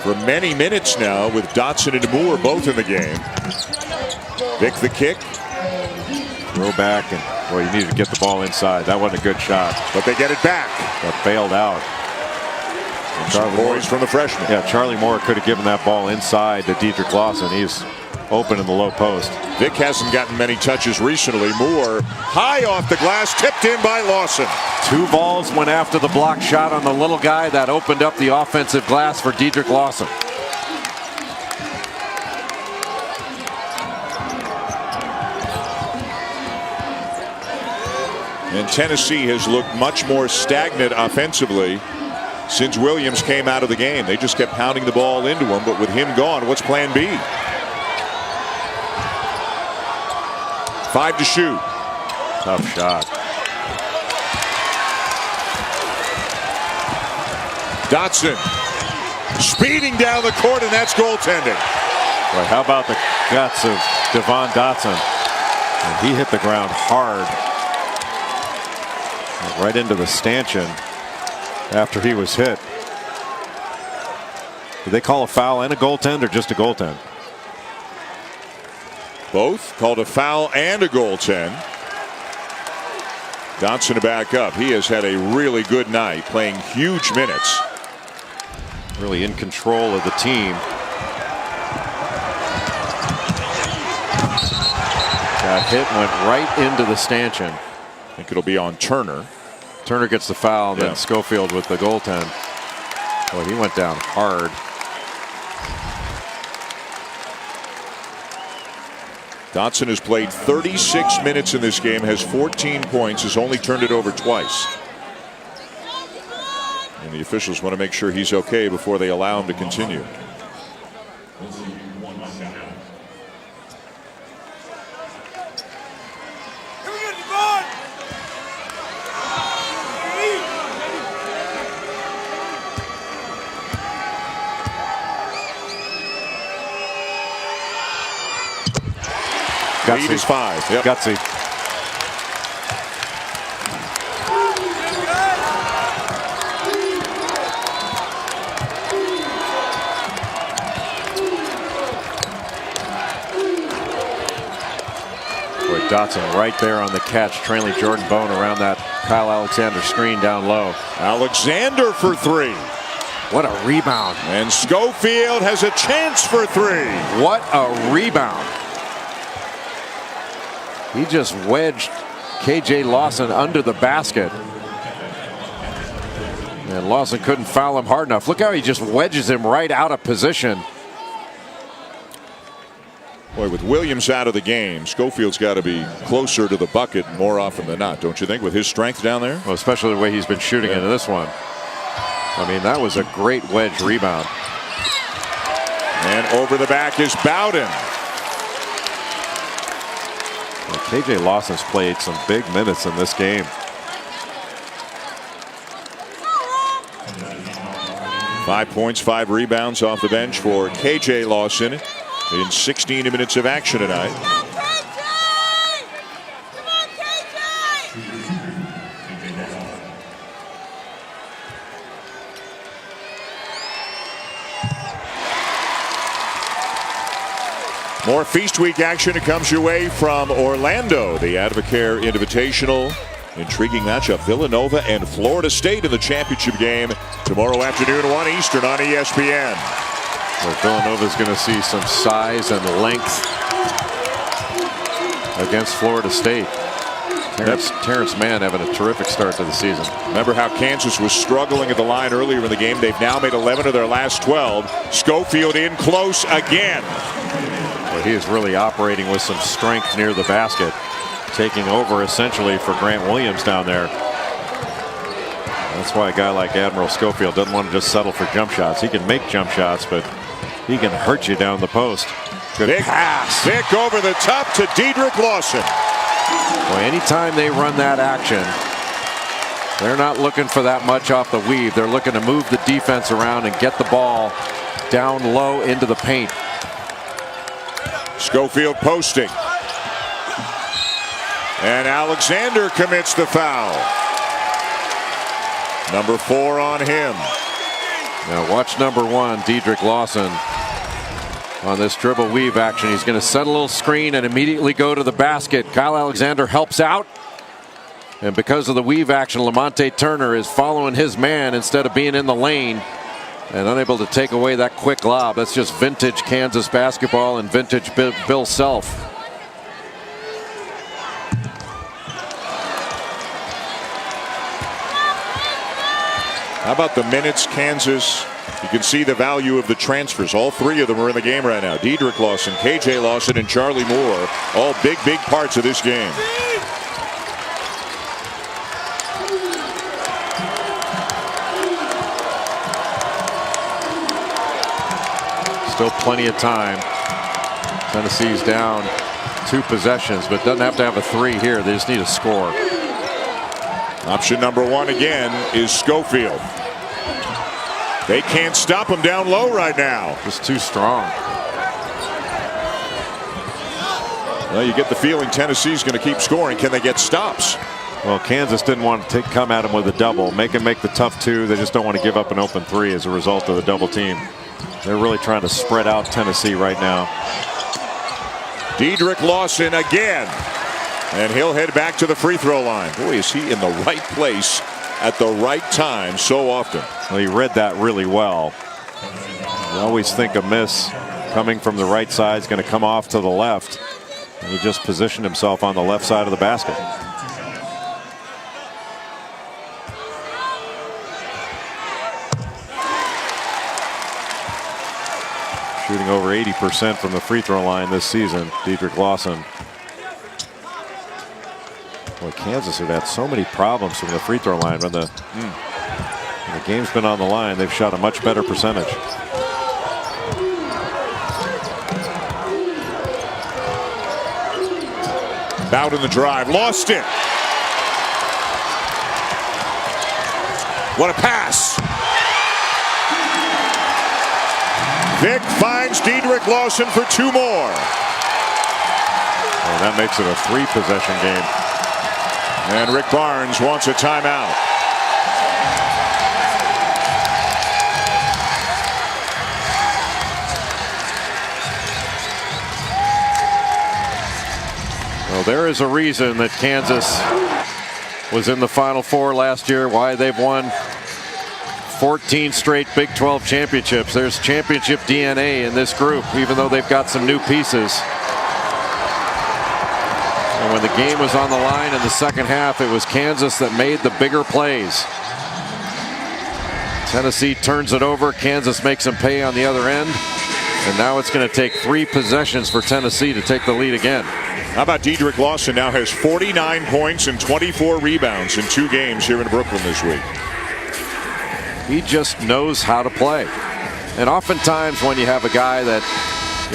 for many minutes now, with Dotson and Moore both in the game. Vic the kick. Throw back, and boy, you needed to get the ball inside. That wasn't a good shot. But they get it back. Got bailed out. Charlie Moore from the freshman. Yeah, Charlie Moore could have given that ball inside to Dedrick Lawson. He's open in the low post. Vic hasn't gotten many touches recently. Moore high off the glass, tipped in by Lawson. 2 balls went after the block shot on the little guy. That opened up the offensive glass for Dedrick Lawson. And Tennessee has looked much more stagnant offensively since Williams came out of the game. They just kept pounding the ball into him, but with him gone, what's plan B? 5 to shoot. Tough shot. Dotson speeding down the court, and that's goaltending. Boy, how about the guts of Devon Dotson? And he hit the ground hard. Right into the stanchion after he was hit. Did they call a foul and a goaltend, or just a goaltend? Both called a foul and a goaltend. Dotson to back up. He has had a really good night, playing huge minutes. Really in control of the team. That hit went right into the stanchion. I think it'll be on Turner. Turner gets the foul, and then Schofield with the goaltend. Boy, he went down hard. Dotson has played 36 minutes in this game, has 14 points, has only turned it over twice. And the officials want to make sure he's okay before they allow him to continue. Lead is 5. Yep. Gutsy. Boy, Dotson right there on the catch, trailing Jordan Bone around that Kyle Alexander screen down low. Alexander for 3. What a rebound. And Schofield has a chance for 3. What a rebound. He just wedged KJ Lawson under the basket. And Lawson couldn't foul him hard enough. Look how he just wedges him right out of position. Boy, with Williams out of the game, Schofield's got to be closer to the bucket more often than not, don't you think, with his strength down there? Well, especially the way he's been shooting into this one. I mean, that was a great wedge rebound. And over the back is Bowden. Well, KJ Lawson's played some big minutes in this game. Five points, 5 rebounds off the bench for KJ Lawson in 16 minutes of action tonight. More Feast Week action. It comes your way from Orlando. The Advocare Invitational. Intriguing matchup. Villanova and Florida State in the championship game tomorrow afternoon, 1 Eastern on ESPN. Well, Villanova's going to see some size and length against Florida State. Terrence Mann having a terrific start to the season. Remember how Kansas was struggling at the line earlier in the game. They've now made 11 of their last 12. Schofield in close again. Well, he is really operating with some strength near the basket, taking over essentially for Grant Williams down there. That's why a guy like Admiral Schofield doesn't want to just settle for jump shots. He can make jump shots, but he can hurt you down the post. Good pass. Vic over the top to Dedrick Lawson. Boy, anytime they run that action, they're not looking for that much off the weave. They're looking to move the defense around and get the ball down low into the paint. Schofield posting. And Alexander commits the foul. Number 4 on him. Now watch number 1, Dedrick Lawson. On this dribble weave action, he's going to set a little screen and immediately go to the basket. Kyle Alexander helps out. And because of the weave action, Lamonte Turner is following his man instead of being in the lane and unable to take away that quick lob. That's just vintage Kansas basketball and vintage Bill Self. How about the minutes Kansas? You can see the value of the transfers. All 3 of them are in the game right now. Dedrick Lawson, KJ Lawson, and Charlie Moore. All big parts of this game. Still plenty of time. Tennessee's down 2 possessions, but doesn't have to have a 3 here. They just need a score. Option number 1 again is Schofield. They can't stop him down low right now. Just too strong. Well, you get the feeling Tennessee's going to keep scoring. Can they get stops? Well, Kansas didn't want to come at him with a double. Make him make the tough 2. They just don't want to give up an open 3 as a result of the double team. They're really trying to spread out Tennessee right now. Dedrick Lawson again. And he'll head back to the free throw line. Boy, is he in the right place at the right time so often. Well, he read that really well. You always think a miss coming from the right side is going to come off to the left. And he just positioned himself on the left side of the basket. Shooting over 80% from the free throw line this season, Dedrick Lawson. Boy, Kansas have had so many problems from the free throw line. When the game's been on the line, they've shot a much better percentage. Out in the drive, lost it. What a pass. Vic finds Dedrick Lawson for 2 more. And that makes it a 3-possession game. And Rick Barnes wants a timeout. Well, there is a reason that Kansas was in the Final Four last year, why they've won 14 straight Big 12 championships. There's championship DNA in this group, even though they've got some new pieces. And when the game was on the line in the second half, it was Kansas that made the bigger plays. Tennessee turns it over. Kansas makes them pay on the other end. And now it's going to take 3 possessions for Tennessee to take the lead again. How about Dedrick Lawson now has 49 points and 24 rebounds in 2 games here in Brooklyn this week. He just knows how to play. And oftentimes when you have a guy that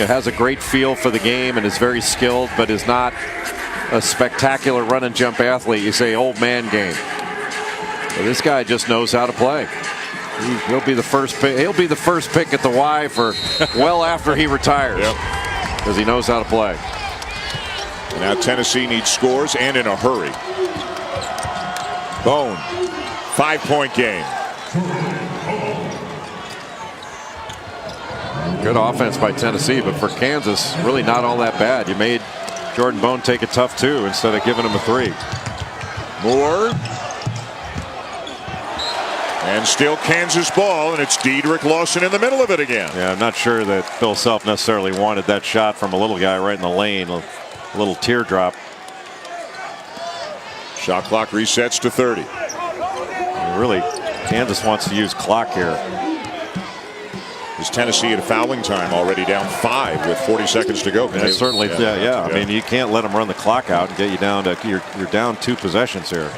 has a great feel for the game and is very skilled but is not a spectacular run and jump athlete, you say old man game. But this guy just knows how to play. He'll be the first pick. He'll be the first pick at the Y for well after he retires. Because he knows how to play. Now Tennessee needs scores and in a hurry. Bone, 5-point game. Good offense by Tennessee, but for Kansas, really not all that bad. You made Jordan Bone take a tough 2 instead of giving him a 3. Moore. And still Kansas ball, and it's Dedrick Lawson in the middle of it again. Yeah, I'm not sure that Bill Self necessarily wanted that shot from a little guy right in the lane. A little teardrop. Shot clock resets to 30. Really, Kansas wants to use clock here. Is Tennessee at fouling time already down 5 with 40 seconds to go? Yeah, certainly, yeah. I mean, you can't let them run the clock out and get you down to you're down 2 possessions here.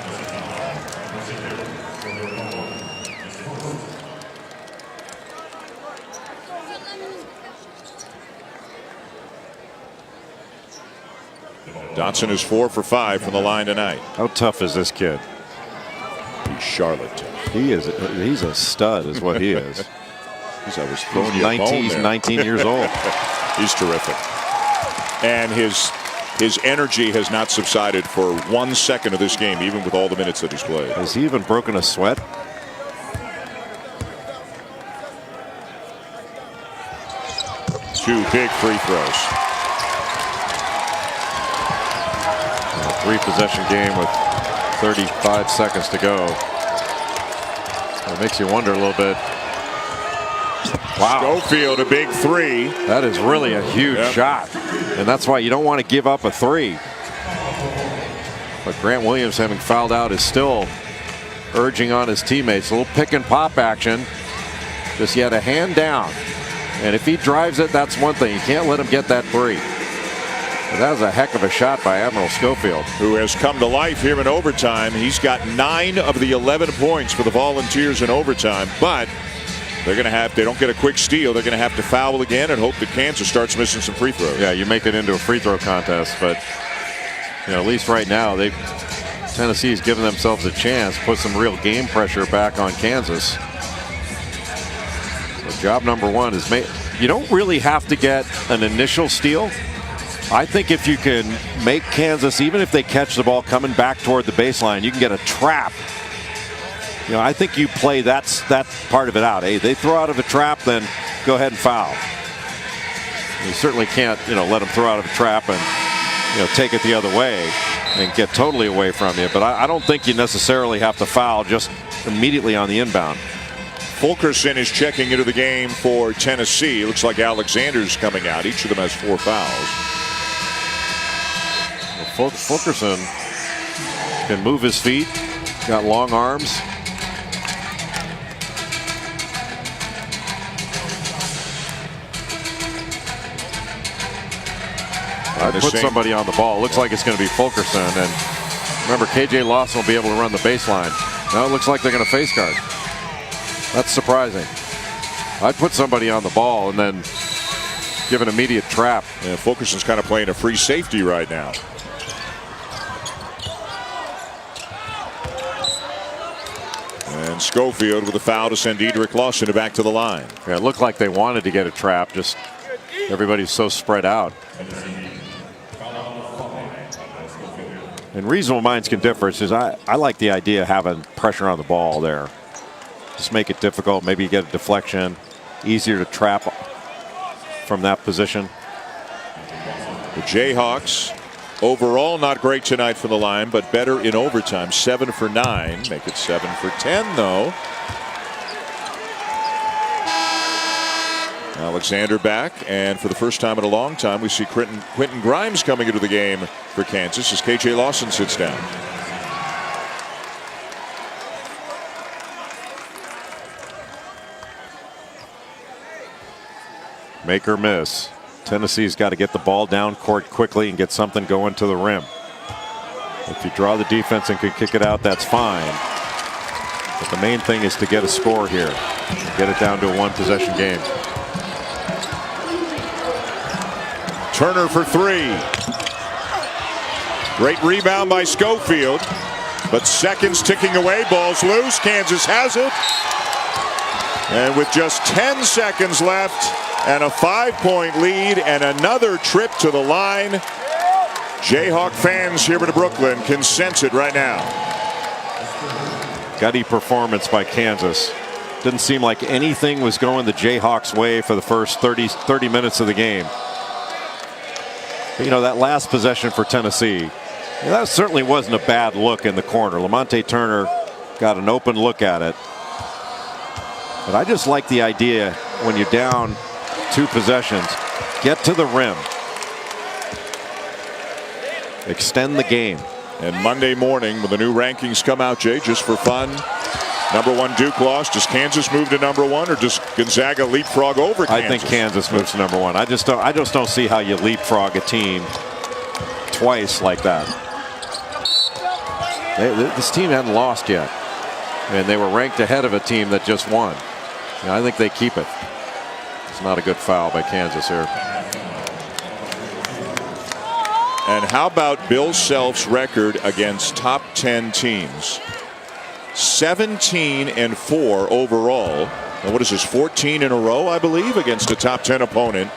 Dotson is 4 for 5 from the line tonight. How tough is this kid? He's Charlotte. He's a stud, is what he is. He's 19 years old. He's terrific. And his energy has not subsided for 1 second of this game, even with all the minutes that he's played. Has he even broken a sweat? Two big free throws. A 3-possession game with 35 seconds to go. It makes you wonder a little bit. Wow. Schofield, a big 3. That is really a huge shot. And that's why you don't want to give up a 3. But Grant Williams, having fouled out, is still urging on his teammates. A little pick and pop action. Just he had a hand down. And if he drives it, that's one thing. You can't let him get that 3. But that was a heck of a shot by Admiral Schofield, who has come to life here in overtime. He's got 9 of the 11 points for the Volunteers in overtime, but they're going to have, they don't get a quick steal, they're going to have to foul again and hope that Kansas starts missing some free throws. Yeah, you make it into a free throw contest, but at least right now Tennessee's given themselves a chance, put some real game pressure back on Kansas. So job number 1 is you don't really have to get an initial steal. I think if you can make Kansas, even if they catch the ball coming back toward the baseline, you can get a trap. I think you play that part of it out. Hey, they throw out of a trap, then go ahead and foul. You certainly can't, let them throw out of a trap and, take it the other way and get totally away from you. But I don't think you necessarily have to foul just immediately on the inbound. Fulkerson is checking into the game for Tennessee. It looks like Alexander's coming out. Each of them has 4 fouls. Fulkerson can move his feet, got long arms. I'd put somebody on the ball. Looks like it's going to be Fulkerson. And remember, KJ Lawson will be able to run the baseline. Now it looks like they're going to face guard. That's surprising. I'd put somebody on the ball and then give an immediate trap. Yeah, Fulkerson's kind of playing a free safety right now. And Schofield with a foul to send Dedrick Lawson back to the line. Yeah, it looked like they wanted to get a trap. Just everybody's so spread out. And reasonable minds can differ. I like the idea of having pressure on the ball there. Just make it difficult. Maybe you get a deflection. Easier to trap from that position. The Jayhawks overall not great tonight from the line, but better in overtime. 7 for 9. Make it 7 for 10 though. Alexander back, and for the first time in a long time we see Quentin Grimes coming into the game for Kansas as KJ Lawson sits down. Make or miss. Tennessee's got to get the ball down court quickly and get something going to the rim. If you draw the defense and can kick it out, that's fine. But the main thing is to get a score here. Get it down to a 1-possession game. Turner for 3. Great rebound by Schofield. But seconds ticking away. Ball's loose. Kansas has it. And with just 10 seconds left and a 5-point lead and another trip to the line, Jayhawk fans here in Brooklyn can sense it right now. Gutty performance by Kansas. Didn't seem like anything was going the Jayhawks' way for the first 30 minutes of the game. But, that last possession for Tennessee, that certainly wasn't a bad look in the corner. Lamonte Turner got an open look at it. But I just like the idea when you're down 2 possessions, get to the rim. Extend the game. And Monday morning when the new rankings come out, Jay, just for fun, Number 1 Duke lost. Does Kansas move to number 1, or does Gonzaga leapfrog over Kansas? I think Kansas moves to number 1. I just don't see how you leapfrog a team twice like that. This team hadn't lost yet, and they were ranked ahead of a team that just won. I think they keep it. It's not a good foul by Kansas here. And how about Bill Self's record against top 10 teams? 17-4 overall. And what is this, 14 in a row, I believe, against a top 10 opponent.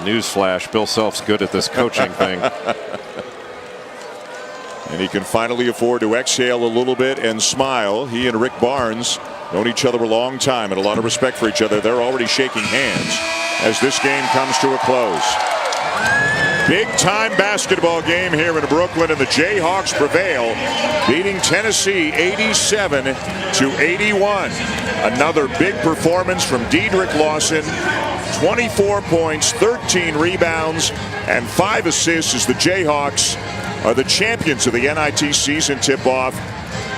Newsflash, Bill Self's good at this coaching thing. And he can finally afford to exhale a little bit and smile. He and Rick Barnes known each other a long time and a lot of respect for each other. They're already shaking hands as this game comes to a close. Big time basketball game here in Brooklyn, and the Jayhawks prevail, beating Tennessee 87-81. Another big performance from Dedrick Lawson. 24 points, 13 rebounds, and 5 assists as the Jayhawks are the champions of the NIT season tip-off,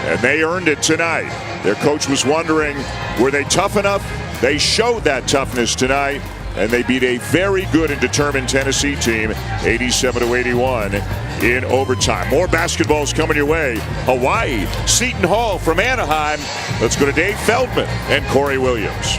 and they earned it tonight. Their coach was wondering, were they tough enough? They showed that toughness tonight, and they beat a very good and determined Tennessee team 87-81 in overtime. More basketball's coming your way. Hawaii, Seton Hall from Anaheim. Let's go to Dave Feldman and Corey Williams.